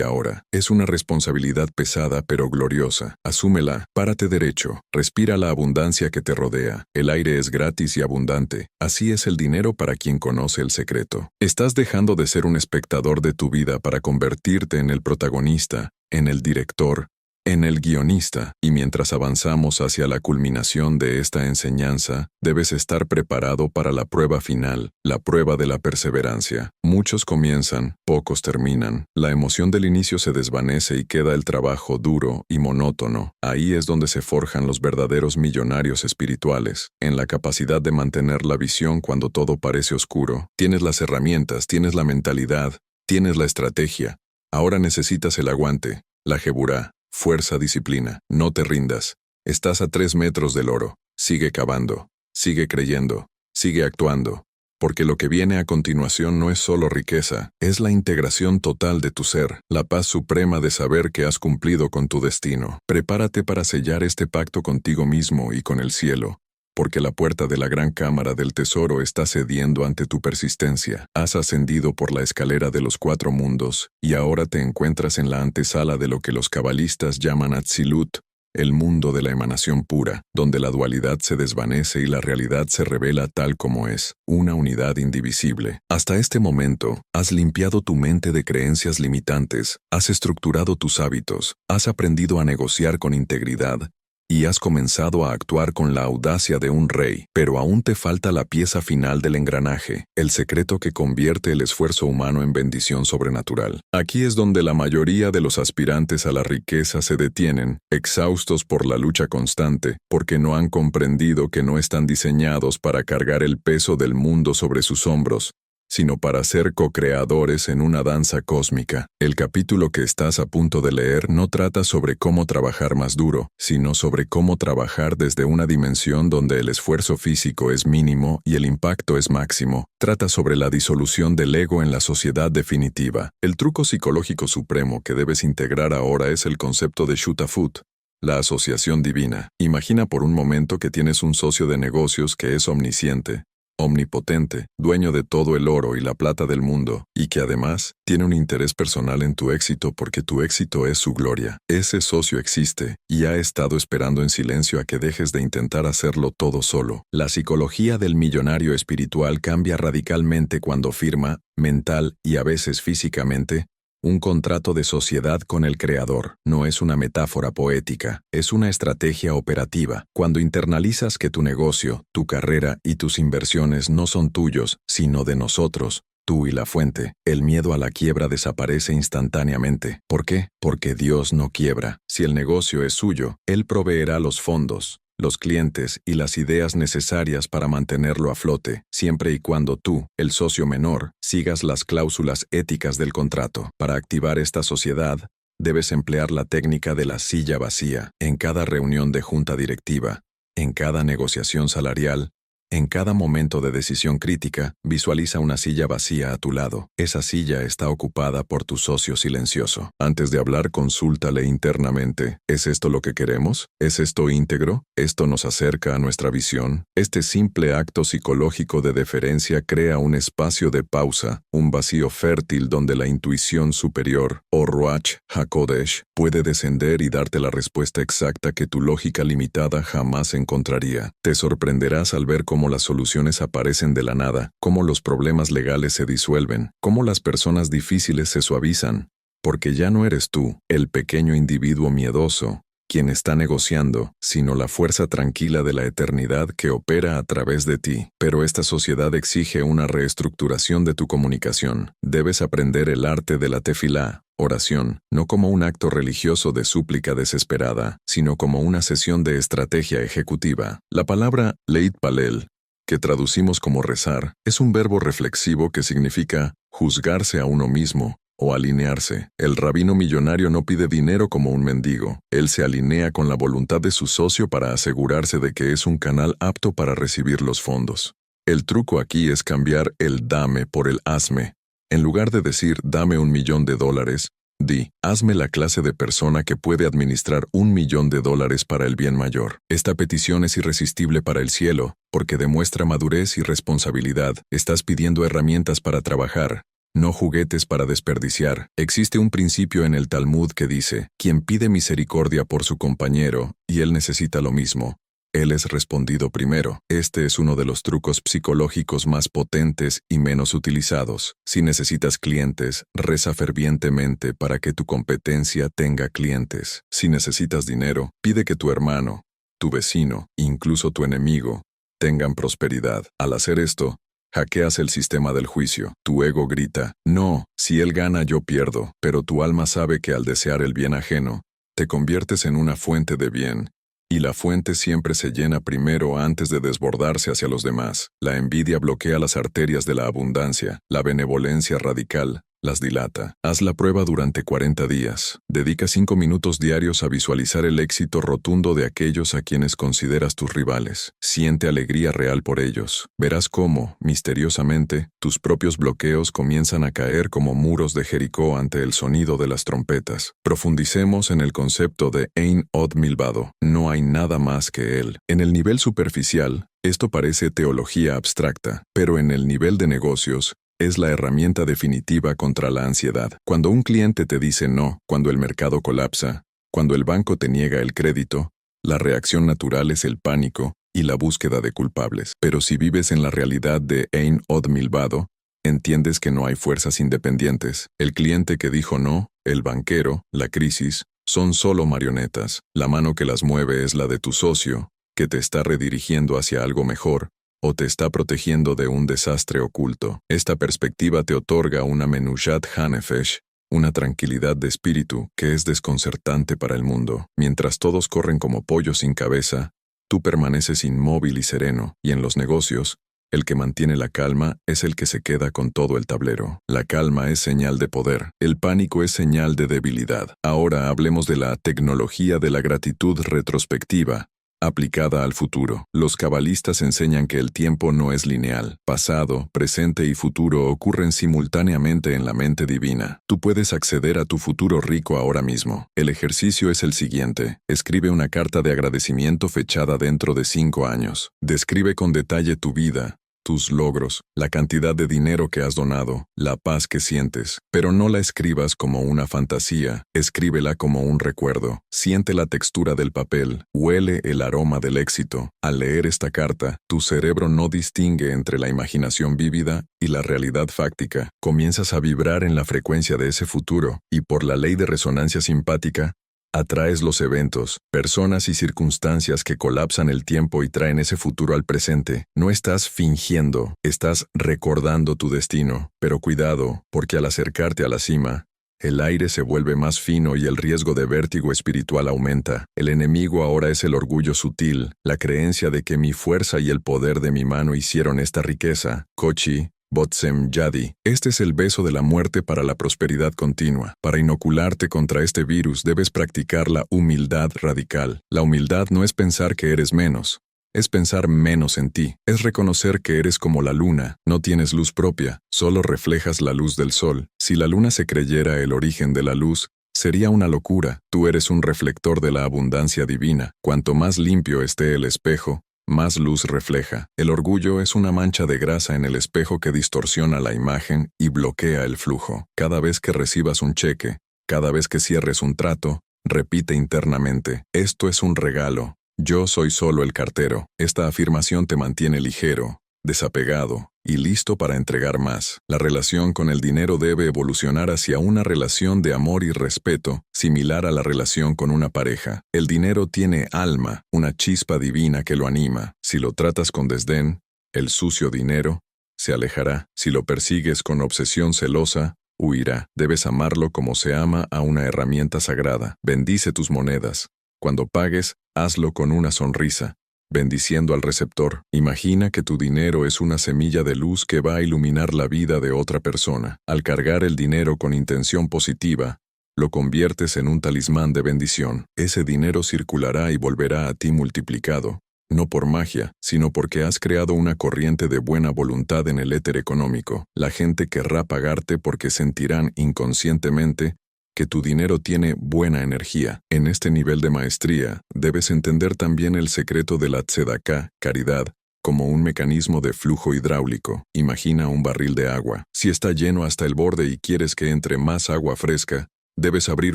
ahora. Es una responsabilidad pesada pero gloriosa. Asúmela, párate derecho, respira la abundancia que te rodea. El aire es gratis y abundante. Así es el dinero para quien conoce el secreto. Estás dejando de ser un espectador de tu vida para convertirte en el protagonista, en el director, en el guionista, y mientras avanzamos hacia la culminación de esta enseñanza, debes estar preparado para la prueba final, la prueba de la perseverancia. Muchos comienzan, pocos terminan. La emoción del inicio se desvanece y queda el trabajo duro y monótono. Ahí es donde se forjan los verdaderos millonarios espirituales, en la capacidad de mantener la visión cuando todo parece oscuro. Tienes las herramientas, tienes la mentalidad, tienes la estrategia. Ahora necesitas el aguante, la jeburá, fuerza, disciplina. No te rindas. Estás a 3 metros del oro. Sigue cavando, sigue creyendo, sigue actuando. Porque lo que viene a continuación no es solo riqueza, es la integración total de tu ser, la paz suprema de saber que has cumplido con tu destino. Prepárate para sellar este pacto contigo mismo y con el cielo, porque la puerta de la gran cámara del tesoro está cediendo ante tu persistencia. Has ascendido por la escalera de los 4 mundos, y ahora te encuentras en la antesala de lo que los cabalistas llaman Atzilut, el mundo de la emanación pura, donde la dualidad se desvanece y la realidad se revela tal como es, una unidad indivisible. Hasta este momento, has limpiado tu mente de creencias limitantes, has estructurado tus hábitos, has aprendido a negociar con integridad, y has comenzado a actuar con la audacia de un rey, pero aún te falta la pieza final del engranaje, el secreto que convierte el esfuerzo humano en bendición sobrenatural. Aquí es donde la mayoría de los aspirantes a la riqueza se detienen, exhaustos por la lucha constante, porque no han comprendido que no están diseñados para cargar el peso del mundo sobre sus hombros, sino para ser co-creadores en una danza cósmica. El capítulo que estás a punto de leer no trata sobre cómo trabajar más duro, sino sobre cómo trabajar desde una dimensión donde el esfuerzo físico es mínimo y el impacto es máximo. Trata sobre la disolución del ego en la sociedad definitiva. El truco psicológico supremo que debes integrar ahora es el concepto de Shutafut, la asociación divina. Imagina por un momento que tienes un socio de negocios que es omnisciente, omnipotente, dueño de todo el oro y la plata del mundo, y que además tiene un interés personal en tu éxito porque tu éxito es su gloria. Ese socio existe y ha estado esperando en silencio a que dejes de intentar hacerlo todo solo. La psicología del millonario espiritual cambia radicalmente cuando firma, mental y a veces físicamente, un contrato de sociedad con el Creador. No es una metáfora poética, es una estrategia operativa. Cuando internalizas que tu negocio, tu carrera y tus inversiones no son tuyos, sino de nosotros, tú y la fuente, el miedo a la quiebra desaparece instantáneamente. ¿Por qué? Porque Dios no quiebra. Si el negocio es suyo, Él proveerá los fondos, los clientes y las ideas necesarias para mantenerlo a flote, siempre y cuando tú, el socio menor, sigas las cláusulas éticas del contrato. Para activar esta sociedad, debes emplear la técnica de la silla vacía. En cada reunión de junta directiva, en cada negociación salarial, en cada momento de decisión crítica, visualiza una silla vacía a tu lado. Esa silla está ocupada por tu socio silencioso. Antes de hablar, consúltale internamente. ¿Es esto lo que queremos? ¿Es esto íntegro? ¿Esto nos acerca a nuestra visión? Este simple acto psicológico de deferencia crea un espacio de pausa, un vacío fértil donde la intuición superior, o Ruach HaKodesh, puede descender y darte la respuesta exacta que tu lógica limitada jamás encontraría. Te sorprenderás al ver cómo las soluciones aparecen de la nada, cómo los problemas legales se disuelven, cómo las personas difíciles se suavizan, porque ya no eres tú, el pequeño individuo miedoso, quien está negociando, sino la fuerza tranquila de la eternidad que opera a través de ti. Pero esta sociedad exige una reestructuración de tu comunicación. Debes aprender el arte de la tefilá, oración, no como un acto religioso de súplica desesperada, sino como una sesión de estrategia ejecutiva. La palabra leitpalel, que traducimos como rezar, es un verbo reflexivo que significa juzgarse a uno mismo o alinearse. El rabino millonario no pide dinero como un mendigo. Él se alinea con la voluntad de su socio para asegurarse de que es un canal apto para recibir los fondos. El truco aquí es cambiar el dame por el hazme. En lugar de decir dame $1.000.000, di, hazme la clase de persona que puede administrar $1.000.000 para el bien mayor. Esta petición es irresistible para el cielo, porque demuestra madurez y responsabilidad. Estás pidiendo herramientas para trabajar, no juguetes para desperdiciar. Existe un principio en el Talmud que dice, quien pide misericordia por su compañero, y él necesita lo mismo, él es respondido primero. Este es uno de los trucos psicológicos más potentes y menos utilizados. Si necesitas clientes, reza fervientemente para que tu competencia tenga clientes. Si necesitas dinero, pide que tu hermano, tu vecino, incluso tu enemigo, tengan prosperidad. Al hacer esto, hackeas el sistema del juicio. Tu ego grita, no, si él gana yo pierdo, pero tu alma sabe que al desear el bien ajeno, te conviertes en una fuente de bien. Y la fuente siempre se llena primero antes de desbordarse hacia los demás. La envidia bloquea las arterias de la abundancia. La benevolencia radical las dilata. Haz la prueba durante 40 días. Dedica 5 minutos diarios a visualizar el éxito rotundo de aquellos a quienes consideras tus rivales. Siente alegría real por ellos. Verás cómo, misteriosamente, tus propios bloqueos comienzan a caer como muros de Jericó ante el sonido de las trompetas. Profundicemos en el concepto de Ein Od Milvado. No hay nada más que él. En el nivel superficial, esto parece teología abstracta, pero en el nivel de negocios, es la herramienta definitiva contra la ansiedad. Cuando un cliente te dice no, cuando el mercado colapsa, cuando el banco te niega el crédito, la reacción natural es el pánico y la búsqueda de culpables. Pero si vives en la realidad de Ein Od Milvado, entiendes que no hay fuerzas independientes. El cliente que dijo no, el banquero, la crisis, son solo marionetas. La mano que las mueve es la de tu socio, que te está redirigiendo hacia algo mejor, o te está protegiendo de un desastre oculto. Esta perspectiva te otorga una menushat hanefesh, una tranquilidad de espíritu que es desconcertante para el mundo. Mientras todos corren como pollos sin cabeza, tú permaneces inmóvil y sereno, y en los negocios, el que mantiene la calma es el que se queda con todo el tablero. La calma es señal de poder, el pánico es señal de debilidad. Ahora hablemos de la tecnología de la gratitud retrospectiva, aplicada al futuro. Los cabalistas enseñan que el tiempo no es lineal. Pasado, presente y futuro ocurren simultáneamente en la mente divina. Tú puedes acceder a tu futuro rico ahora mismo. El ejercicio es el siguiente. Escribe una carta de agradecimiento fechada dentro de 5 años. Describe con detalle tu vida, tus logros, la cantidad de dinero que has donado, la paz que sientes. Pero no la escribas como una fantasía, escríbela como un recuerdo. Siente la textura del papel, huele el aroma del éxito. Al leer esta carta, tu cerebro no distingue entre la imaginación vívida y la realidad fáctica. Comienzas a vibrar en la frecuencia de ese futuro, y por la ley de resonancia simpática, atraes los eventos, personas y circunstancias que colapsan el tiempo y traen ese futuro al presente. No estás fingiendo, estás recordando tu destino. Pero cuidado, porque al acercarte a la cima, el aire se vuelve más fino y el riesgo de vértigo espiritual aumenta. El enemigo ahora es el orgullo sutil, la creencia de que mi fuerza y el poder de mi mano hicieron esta riqueza. Kochi, Botsem Yadi. Este es el beso de la muerte para la prosperidad continua. Para inocularte contra este virus debes practicar la humildad radical. La humildad no es pensar que eres menos, es pensar menos en ti. Es reconocer que eres como la luna, no tienes luz propia, solo reflejas la luz del sol. Si la luna se creyera el origen de la luz, sería una locura. Tú eres un reflector de la abundancia divina. Cuanto más limpio esté el espejo, más luz refleja. El orgullo es una mancha de grasa en el espejo que distorsiona la imagen y bloquea el flujo. Cada vez que recibas un cheque, cada vez que cierres un trato, repite internamente: esto es un regalo, yo soy solo el cartero. Esta afirmación te mantiene ligero, desapegado y listo para entregar más. La relación con el dinero debe evolucionar hacia una relación de amor y respeto, similar a la relación con una pareja. El dinero tiene alma, una chispa divina que lo anima. Si lo tratas con desdén, el sucio dinero se alejará. Si lo persigues con obsesión celosa, huirá. Debes amarlo como se ama a una herramienta sagrada. Bendice tus monedas. Cuando pagues, hazlo con una sonrisa, bendiciendo al receptor. Imagina que tu dinero es una semilla de luz que va a iluminar la vida de otra persona. Al cargar el dinero con intención positiva, lo conviertes en un talismán de bendición. Ese dinero circulará y volverá a ti multiplicado, no por magia, sino porque has creado una corriente de buena voluntad en el éter económico. La gente querrá pagarte porque sentirán inconscientemente que tu dinero tiene buena energía. En este nivel de maestría, debes entender también el secreto de la tzedaká, caridad, como un mecanismo de flujo hidráulico. Imagina un barril de agua. Si está lleno hasta el borde y quieres que entre más agua fresca, debes abrir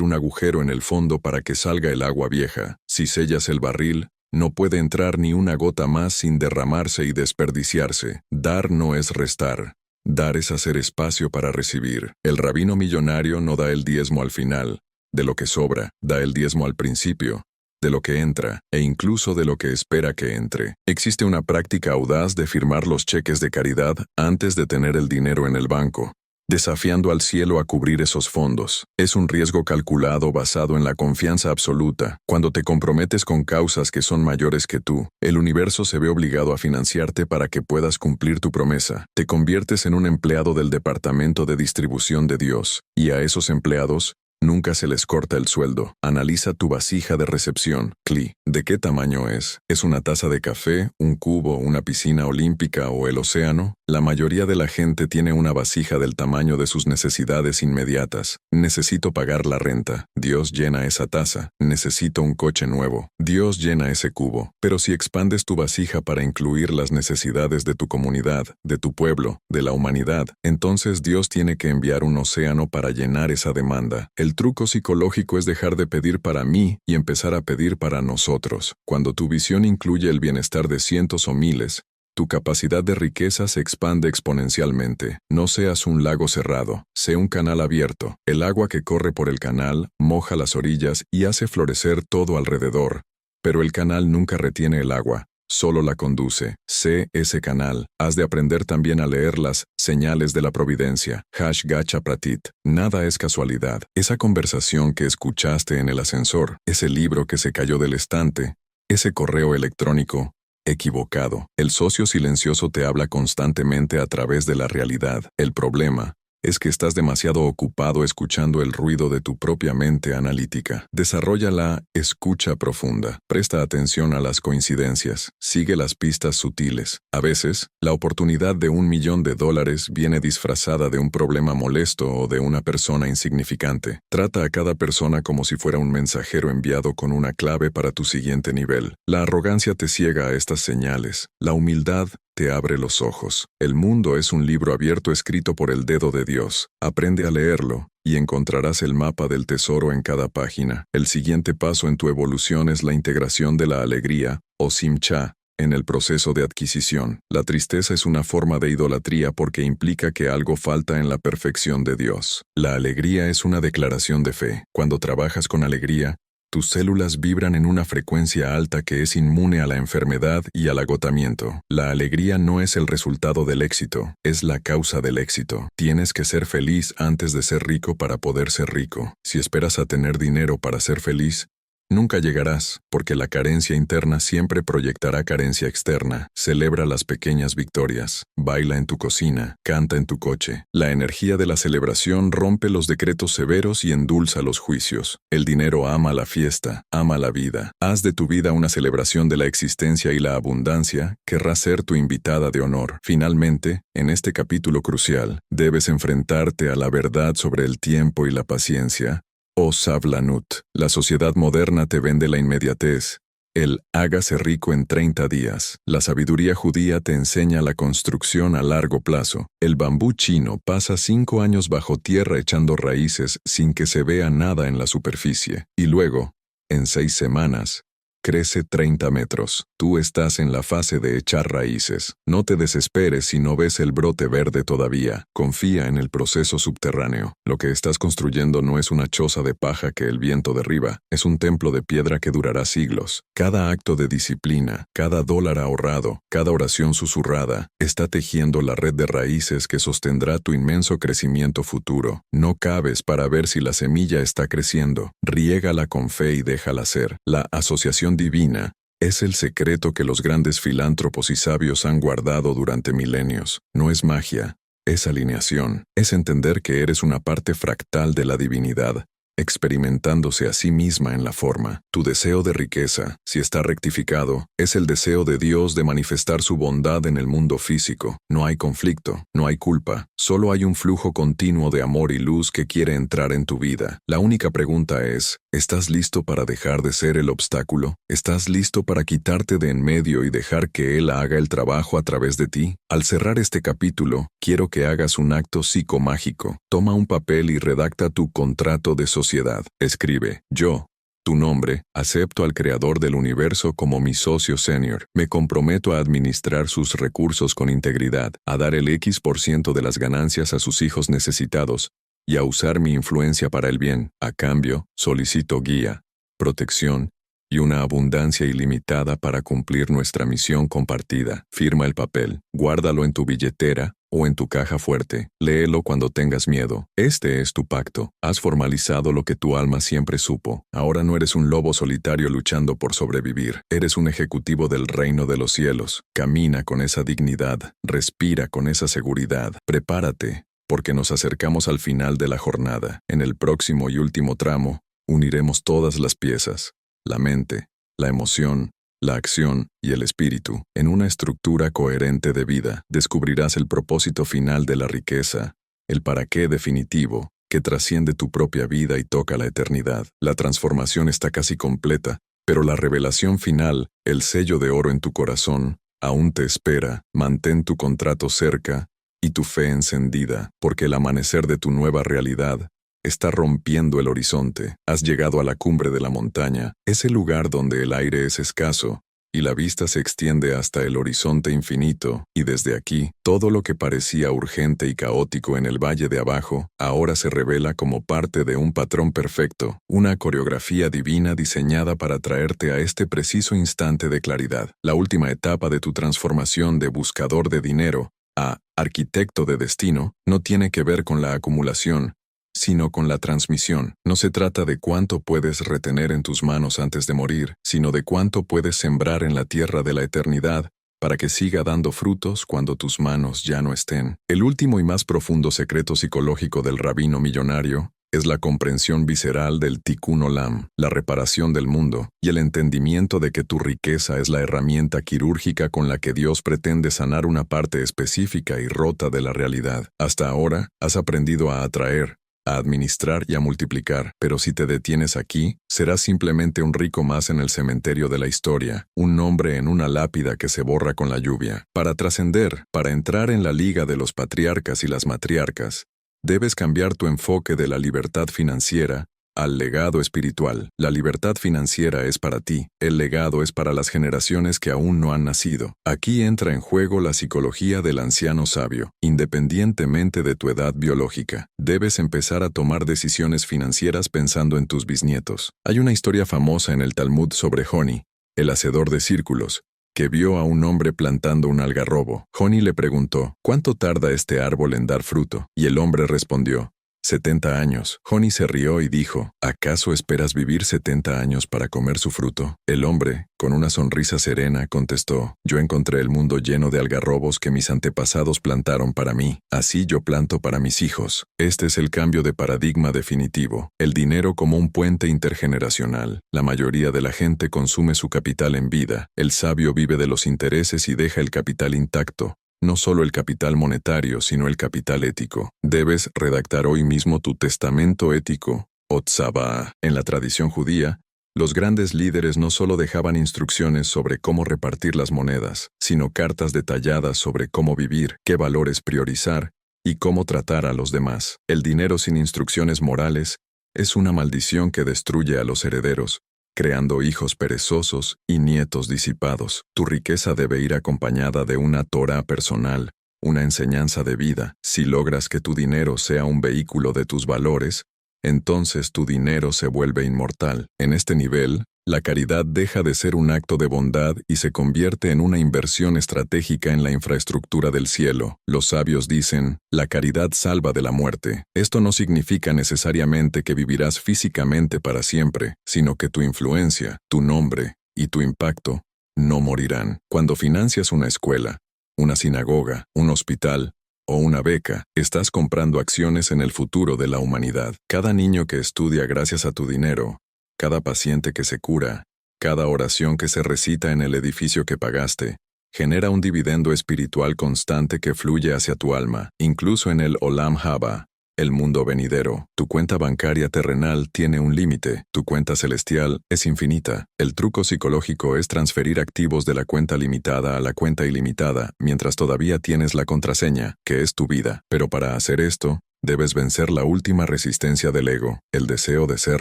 un agujero en el fondo para que salga el agua vieja. Si sellas el barril, no puede entrar ni una gota más sin derramarse y desperdiciarse. Dar no es restar. Dar es hacer espacio para recibir. El rabino millonario no da el diezmo al final, de lo que sobra, da el diezmo al principio, de lo que entra, e incluso de lo que espera que entre. Existe una práctica audaz de firmar los cheques de caridad antes de tener el dinero en el banco, desafiando al cielo a cubrir esos fondos. Es un riesgo calculado basado en la confianza absoluta. Cuando te comprometes con causas que son mayores que tú, el universo se ve obligado a financiarte para que puedas cumplir tu promesa. Te conviertes en un empleado del departamento de distribución de Dios, y a esos empleados nunca se les corta el sueldo. Analiza tu vasija de recepción. Cli. ¿De qué tamaño es? ¿Es una taza de café, un cubo, una piscina olímpica o el océano? La mayoría de la gente tiene una vasija del tamaño de sus necesidades inmediatas. Necesito pagar la renta. Dios llena esa taza. Necesito un coche nuevo. Dios llena ese cubo. Pero si expandes tu vasija para incluir las necesidades de tu comunidad, de tu pueblo, de la humanidad, entonces Dios tiene que enviar un océano para llenar esa demanda. El truco psicológico es dejar de pedir para mí y empezar a pedir para nosotros. Cuando tu visión incluye el bienestar de cientos o miles, Tu capacidad de riqueza se expande exponencialmente. No seas un lago cerrado, sé un canal abierto. El agua que corre por el canal moja las orillas y hace florecer todo alrededor. Pero el canal nunca retiene el agua, solo la conduce. Sé ese canal. Has de aprender también a leer las señales de la providencia. Gacha Pratit. Nada es casualidad. Esa conversación que escuchaste en el ascensor, ese libro que se cayó del estante, ese correo electrónico equivocado. El socio silencioso te habla constantemente a través de la realidad. El problema es que estás demasiado ocupado escuchando el ruido de tu propia mente analítica. Desarrolla la escucha profunda. Presta atención a las coincidencias. Sigue las pistas sutiles. A veces, la oportunidad de $1.000.000 viene disfrazada de un problema molesto o de una persona insignificante. Trata a cada persona como si fuera un mensajero enviado con una clave para tu siguiente nivel. La arrogancia te ciega a estas señales. La humildad te abre los ojos. El mundo es un libro abierto escrito por el dedo de Dios. Aprende a leerlo y encontrarás el mapa del tesoro en cada página. El siguiente paso en tu evolución es la integración de la alegría, o simcha, en el proceso de adquisición. La tristeza es una forma de idolatría porque implica que algo falta en la perfección de Dios. La alegría es una declaración de fe. Cuando trabajas con alegría, tus células vibran en una frecuencia alta que es inmune a la enfermedad y al agotamiento. La alegría no es el resultado del éxito, es la causa del éxito. Tienes que ser feliz antes de ser rico para poder ser rico. Si esperas a tener dinero para ser feliz, nunca llegarás, porque la carencia interna siempre proyectará carencia externa. Celebra las pequeñas victorias. Baila en tu cocina, canta en tu coche. La energía de la celebración rompe los decretos severos y endulza los juicios. El dinero ama la fiesta, ama la vida. Haz de tu vida una celebración de la existencia y la abundancia, querrá ser tu invitada de honor. Finalmente, en este capítulo crucial, debes enfrentarte a la verdad sobre el tiempo y la paciencia. Oh Sablanut, la sociedad moderna te vende la inmediatez. El hágase rico en 30 días. La sabiduría judía te enseña la construcción a largo plazo. El bambú chino pasa 5 años bajo tierra echando raíces sin que se vea nada en la superficie. Y luego, en 6 semanas, crece 30 metros. Tú estás en la fase de echar raíces. No te desesperes si no ves el brote verde todavía. Confía en el proceso subterráneo. Lo que estás construyendo no es una choza de paja que el viento derriba. Es un templo de piedra que durará siglos. Cada acto de disciplina, cada dólar ahorrado, cada oración susurrada, está tejiendo la red de raíces que sostendrá tu inmenso crecimiento futuro. No cabes para ver si la semilla está creciendo. Riégala con fe y déjala ser. La asociación divina es el secreto que los grandes filántropos y sabios han guardado durante milenios. No es magia, es alineación. Es entender que eres una parte fractal de la divinidad, experimentándose a sí misma en la forma. Tu deseo de riqueza, si está rectificado, es el deseo de Dios de manifestar su bondad en el mundo físico. No hay conflicto, no hay culpa, solo hay un flujo continuo de amor y luz que quiere entrar en tu vida. La única pregunta es, ¿estás listo para dejar de ser el obstáculo? ¿Estás listo para quitarte de en medio y dejar que Él haga el trabajo a través de ti? Al cerrar este capítulo, quiero que hagas un acto psicomágico. Toma un papel y redacta tu contrato de sociedad. Escribe, yo, tu nombre, acepto al Creador del universo como mi socio senior. Me comprometo a administrar sus recursos con integridad, a dar el X% de las ganancias a sus hijos necesitados y a usar mi influencia para el bien. A cambio, solicito guía, protección y una abundancia ilimitada para cumplir nuestra misión compartida. Firma el papel, guárdalo en tu billetera o en tu caja fuerte. Léelo cuando tengas miedo. Este es tu pacto. Has formalizado lo que tu alma siempre supo. Ahora no eres un lobo solitario luchando por sobrevivir. Eres un ejecutivo del reino de los cielos. Camina con esa dignidad. Respira con esa seguridad. Prepárate, porque nos acercamos al final de la jornada. En el próximo y último tramo, uniremos todas las piezas. La mente, la emoción, la acción y el espíritu, en una estructura coherente de vida. Descubrirás el propósito final de la riqueza, el para qué definitivo, que trasciende tu propia vida y toca la eternidad. La transformación está casi completa, pero la revelación final, el sello de oro en tu corazón, aún te espera. Mantén tu contrato cerca y tu fe encendida, porque el amanecer de tu nueva realidad está rompiendo el horizonte. Has llegado a la cumbre de la montaña, ese lugar donde el aire es escaso y la vista se extiende hasta el horizonte infinito, y desde aquí, todo lo que parecía urgente y caótico en el valle de abajo, ahora se revela como parte de un patrón perfecto, una coreografía divina diseñada para traerte a este preciso instante de claridad, la última etapa de tu transformación de buscador de dinero a arquitecto de destino, no tiene que ver con la acumulación, sino con la transmisión. No se trata de cuánto puedes retener en tus manos antes de morir, sino de cuánto puedes sembrar en la tierra de la eternidad para que siga dando frutos cuando tus manos ya no estén. El último y más profundo secreto psicológico del rabino millonario es la comprensión visceral del tikkun olam, la reparación del mundo, y el entendimiento de que tu riqueza es la herramienta quirúrgica con la que Dios pretende sanar una parte específica y rota de la realidad. Hasta ahora, has aprendido a atraer, a administrar y a multiplicar, pero si te detienes aquí, serás simplemente un rico más en el cementerio de la historia, un nombre en una lápida que se borra con la lluvia. Para trascender, para entrar en la liga de los patriarcas y las matriarcas, debes cambiar tu enfoque de la libertad financiera al legado espiritual. La libertad financiera es para ti, el legado es para las generaciones que aún no han nacido. Aquí entra en juego la psicología del anciano sabio. Independientemente de tu edad biológica, debes empezar a tomar decisiones financieras pensando en tus bisnietos. Hay una historia famosa en el Talmud sobre Joni, el hacedor de círculos, que vio a un hombre plantando un algarrobo. Joni le preguntó, ¿cuánto tarda este árbol en dar fruto? Y el hombre respondió, 70 años. Joni se rió y dijo, ¿acaso esperas vivir 70 años para comer su fruto? El hombre, con una sonrisa serena, contestó, yo encontré el mundo lleno de algarrobos que mis antepasados plantaron para mí, así yo planto para mis hijos. Este es el cambio de paradigma definitivo, el dinero como un puente intergeneracional. La mayoría de la gente consume su capital en vida, el sabio vive de los intereses y deja el capital intacto. No solo el capital monetario, sino el capital ético. Debes redactar hoy mismo tu testamento ético, o tzava'ah. En la tradición judía, los grandes líderes no solo dejaban instrucciones sobre cómo repartir las monedas, sino cartas detalladas sobre cómo vivir, qué valores priorizar y cómo tratar a los demás. El dinero sin instrucciones morales es una maldición que destruye a los herederos, creando hijos perezosos y nietos disipados. Tu riqueza debe ir acompañada de una Torá personal, una enseñanza de vida. Si logras que tu dinero sea un vehículo de tus valores, entonces tu dinero se vuelve inmortal. En este nivel, la caridad deja de ser un acto de bondad y se convierte en una inversión estratégica en la infraestructura del cielo. Los sabios dicen, la caridad salva de la muerte. Esto no significa necesariamente que vivirás físicamente para siempre, sino que tu influencia, tu nombre y tu impacto no morirán. Cuando financias una escuela, una sinagoga, un hospital o una beca, estás comprando acciones en el futuro de la humanidad. Cada niño que estudia gracias a tu dinero, cada paciente que se cura, cada oración que se recita en el edificio que pagaste, genera un dividendo espiritual constante que fluye hacia tu alma, incluso en el Olam Haba, el mundo venidero. Tu cuenta bancaria terrenal tiene un límite, tu cuenta celestial es infinita. El truco psicológico es transferir activos de la cuenta limitada a la cuenta ilimitada, mientras todavía tienes la contraseña, que es tu vida. Pero para hacer esto, debes vencer la última resistencia del ego, el deseo de ser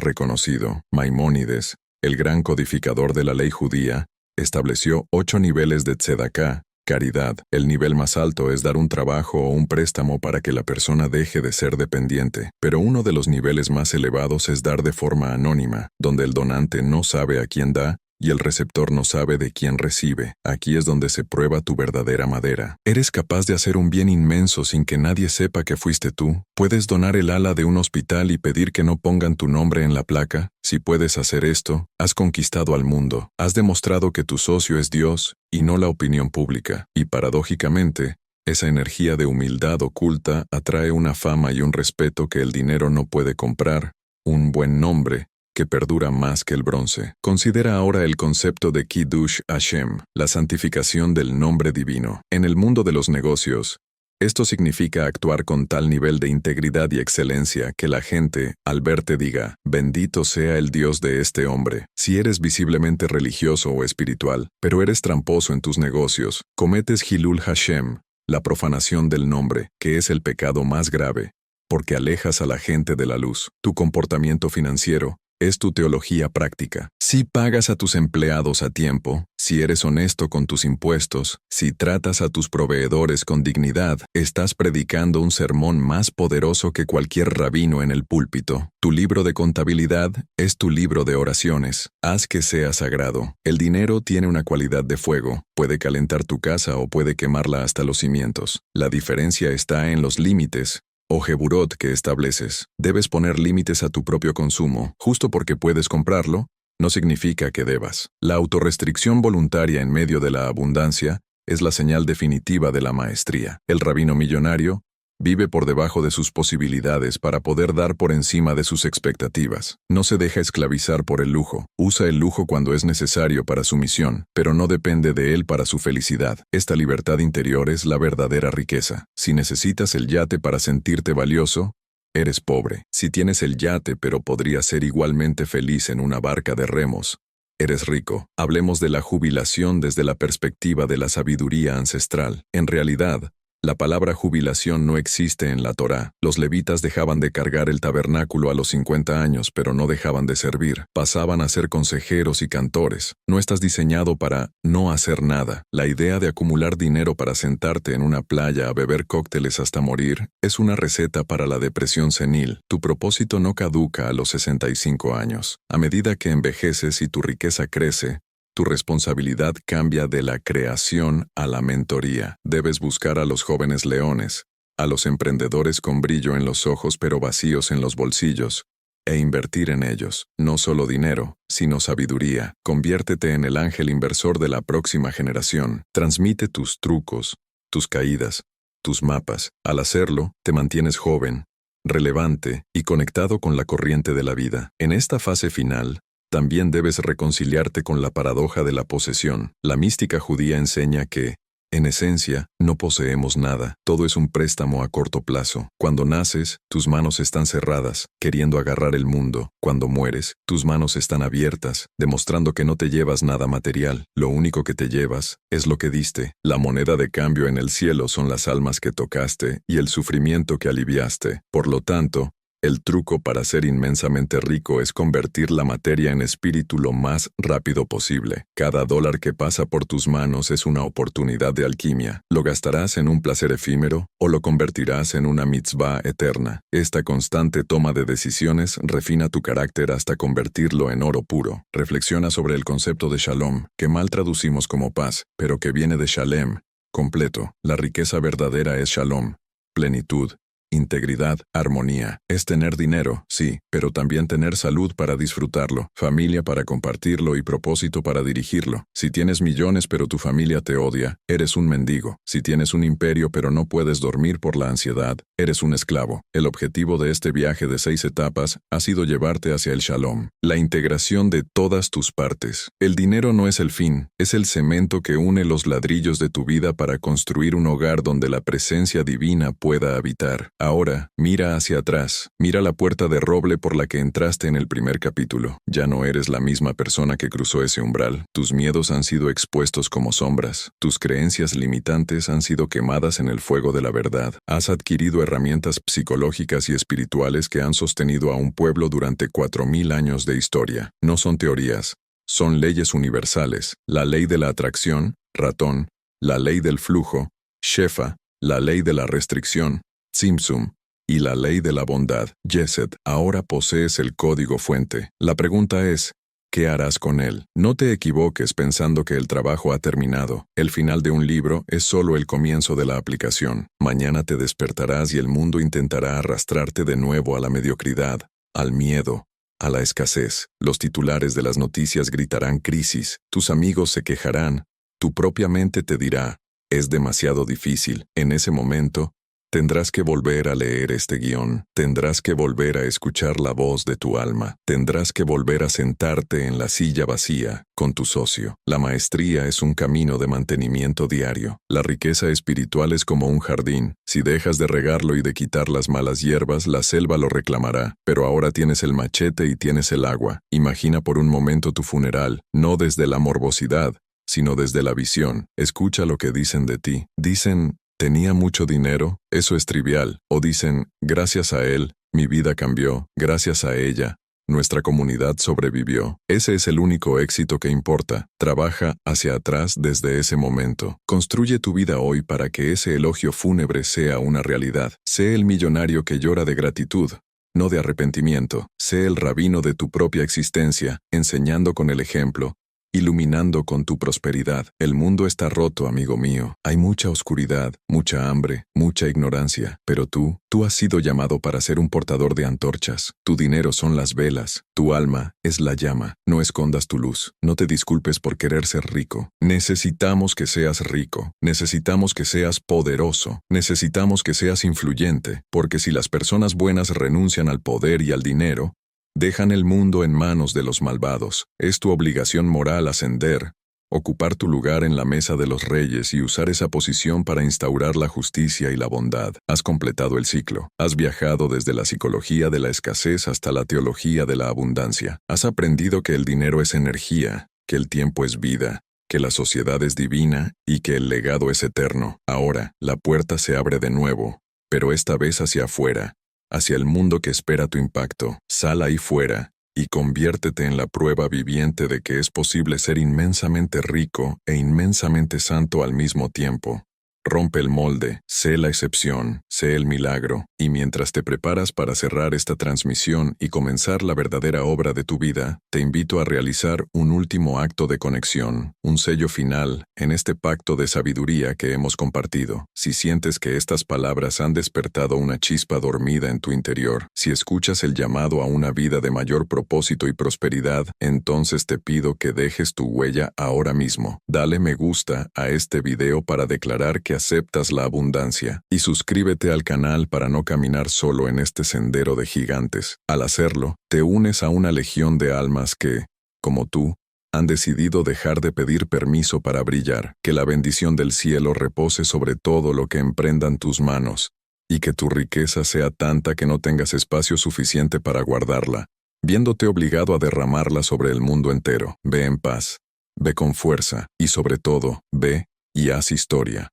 reconocido. Maimónides, el gran codificador de la ley judía, estableció 8 niveles de tzedaká, caridad. El nivel más alto es dar un trabajo o un préstamo para que la persona deje de ser dependiente. Pero uno de los niveles más elevados es dar de forma anónima, donde el donante no sabe a quién da, y el receptor no sabe de quién recibe. Aquí es donde se prueba tu verdadera madera. ¿Eres capaz de hacer un bien inmenso sin que nadie sepa que fuiste tú? ¿Puedes donar el ala de un hospital y pedir que no pongan tu nombre en la placa? Si puedes hacer esto, has conquistado al mundo. Has demostrado que tu socio es Dios y no la opinión pública. Y paradójicamente, esa energía de humildad oculta atrae una fama y un respeto que el dinero no puede comprar, un buen nombre que perdura más que el bronce. Considera ahora el concepto de Kiddush Hashem, la santificación del nombre divino. En el mundo de los negocios, esto significa actuar con tal nivel de integridad y excelencia que la gente, al verte, diga, bendito sea el Dios de este hombre. Si eres visiblemente religioso o espiritual, pero eres tramposo en tus negocios, cometes Hilul Hashem, la profanación del nombre, que es el pecado más grave, porque alejas a la gente de la luz. Tu comportamiento financiero es tu teología práctica. Si pagas a tus empleados a tiempo, si eres honesto con tus impuestos, si tratas a tus proveedores con dignidad, estás predicando un sermón más poderoso que cualquier rabino en el púlpito. Tu libro de contabilidad es tu libro de oraciones. Haz que sea sagrado. El dinero tiene una cualidad de fuego. Puede calentar tu casa o puede quemarla hasta los cimientos. La diferencia está en los límites o Geburot que estableces. Debes poner límites a tu propio consumo. Justo porque puedes comprarlo, no significa que debas. La autorrestricción voluntaria en medio de la abundancia es la señal definitiva de la maestría. El rabino millonario vive por debajo de sus posibilidades para poder dar por encima de sus expectativas. No se deja esclavizar por el lujo. Usa el lujo cuando es necesario para su misión, pero no depende de él para su felicidad. Esta libertad interior es la verdadera riqueza. Si necesitas el yate para sentirte valioso, eres pobre. Si tienes el yate pero podrías ser igualmente feliz en una barca de remos, eres rico. Hablemos de la jubilación desde la perspectiva de la sabiduría ancestral. En realidad, la palabra jubilación no existe en la Torá. Los levitas dejaban de cargar el tabernáculo a los 50 años, pero no dejaban de servir. Pasaban a ser consejeros y cantores. No estás diseñado para no hacer nada. La idea de acumular dinero para sentarte en una playa a beber cócteles hasta morir es una receta para la depresión senil. Tu propósito no caduca a los 65 años. A medida que envejeces y tu riqueza crece, tu responsabilidad cambia de la creación a la mentoría. Debes buscar a los jóvenes leones, a los emprendedores con brillo en los ojos pero vacíos en los bolsillos, e invertir en ellos. No solo dinero, sino sabiduría. Conviértete en el ángel inversor de la próxima generación. Transmite tus trucos, tus caídas, tus mapas. Al hacerlo, te mantienes joven, relevante y conectado con la corriente de la vida. En esta fase final, también debes reconciliarte con la paradoja de la posesión. La mística judía enseña que, en esencia, no poseemos nada. Todo es un préstamo a corto plazo. Cuando naces, tus manos están cerradas, queriendo agarrar el mundo. Cuando mueres, tus manos están abiertas, demostrando que no te llevas nada material. Lo único que te llevas es lo que diste. La moneda de cambio en el cielo son las almas que tocaste y el sufrimiento que aliviaste. Por lo tanto, el truco para ser inmensamente rico es convertir la materia en espíritu lo más rápido posible. Cada dólar que pasa por tus manos es una oportunidad de alquimia. Lo gastarás en un placer efímero o lo convertirás en una mitzvah eterna. Esta constante toma de decisiones refina tu carácter hasta convertirlo en oro puro. Reflexiona sobre el concepto de shalom, que mal traducimos como paz, pero que viene de shalem, completo. La riqueza verdadera es shalom, plenitud, integridad, armonía. Es tener dinero, sí, pero también tener salud para disfrutarlo, familia para compartirlo y propósito para dirigirlo. Si tienes millones pero tu familia te odia, eres un mendigo. Si tienes un imperio pero no puedes dormir por la ansiedad, eres un esclavo. El objetivo de este viaje de 6 etapas ha sido llevarte hacia el shalom, la integración de todas tus partes. El dinero no es el fin, es el cemento que une los ladrillos de tu vida para construir un hogar donde la presencia divina pueda habitar. Ahora, mira hacia atrás, mira la puerta de roble por la que entraste en el primer capítulo. Ya no eres la misma persona que cruzó ese umbral. Tus miedos han sido expuestos como sombras. Tus creencias limitantes han sido quemadas en el fuego de la verdad. Has adquirido herramientas psicológicas y espirituales que han sostenido a un pueblo durante 4000 años de historia. No son teorías, son leyes universales. La ley de la atracción, Ratón, la ley del flujo, Shefa, la ley de la restricción, Tzimtzum, y la ley de la bondad, Yesed. Ahora posees el código fuente. La pregunta es, ¿qué harás con él? No te equivoques pensando que el trabajo ha terminado. El final de un libro es solo el comienzo de la aplicación. Mañana te despertarás y el mundo intentará arrastrarte de nuevo a la mediocridad, al miedo, a la escasez. Los titulares de las noticias gritarán crisis. Tus amigos se quejarán. Tu propia mente te dirá, es demasiado difícil. En ese momento, tendrás que volver a leer este guión, tendrás que volver a escuchar la voz de tu alma, tendrás que volver a sentarte en la silla vacía con tu socio. La maestría es un camino de mantenimiento diario. La riqueza espiritual es como un jardín. Si dejas de regarlo y de quitar las malas hierbas, la selva lo reclamará. Pero ahora tienes el machete y tienes el agua. Imagina por un momento tu funeral, no desde la morbosidad, sino desde la visión. Escucha lo que dicen de ti. Dicen, tenía mucho dinero, eso es trivial. O dicen, gracias a él, mi vida cambió, gracias a ella, Nuestra comunidad sobrevivió. Ese es el único éxito que importa. Trabaja hacia atrás desde ese momento. Construye tu vida hoy para que ese elogio fúnebre sea una realidad. Sé el millonario que llora de gratitud, no de arrepentimiento. Sé el rabino de tu propia existencia, enseñando con el ejemplo, iluminando con tu prosperidad. El mundo está roto, amigo mío. Hay mucha oscuridad, mucha hambre, mucha ignorancia. Pero tú has sido llamado para ser un portador de antorchas. Tu dinero son las velas. Tu alma es la llama. No escondas tu luz. No te disculpes por querer ser rico. Necesitamos que seas rico. Necesitamos que seas poderoso. Necesitamos que seas influyente. Porque si las personas buenas renuncian al poder y al dinero, dejan el mundo en manos de los malvados. Es tu obligación moral ascender, ocupar tu lugar en la mesa de los reyes y usar esa posición para instaurar la justicia y la bondad. Has completado el ciclo. Has viajado desde la psicología de la escasez hasta la teología de la abundancia. Has aprendido que el dinero es energía, que el tiempo es vida, que la sociedad es divina y que el legado es eterno. Ahora, la puerta se abre de nuevo, pero esta vez hacia afuera, hacia el mundo que espera tu impacto. Sal ahí fuera y conviértete en la prueba viviente de que es posible ser inmensamente rico e inmensamente santo al mismo tiempo. Rompe el molde, sé la excepción, sé el milagro, y mientras te preparas para cerrar esta transmisión y comenzar la verdadera obra de tu vida, te invito a realizar un último acto de conexión, un sello final en este pacto de sabiduría que hemos compartido. Si sientes que estas palabras han despertado una chispa dormida en tu interior, si escuchas el llamado a una vida de mayor propósito y prosperidad, entonces te pido que dejes tu huella ahora mismo. Dale me gusta a este video para declarar que aceptas la abundancia y suscríbete al canal para no caminar solo en este sendero de gigantes. Al hacerlo, te unes a una legión de almas que, como tú, han decidido dejar de pedir permiso para brillar. Que la bendición del cielo repose sobre todo lo que emprendan tus manos, y que tu riqueza sea tanta que no tengas espacio suficiente para guardarla, viéndote obligado a derramarla sobre el mundo entero. Ve en paz, ve con fuerza, y sobre todo, ve y haz historia.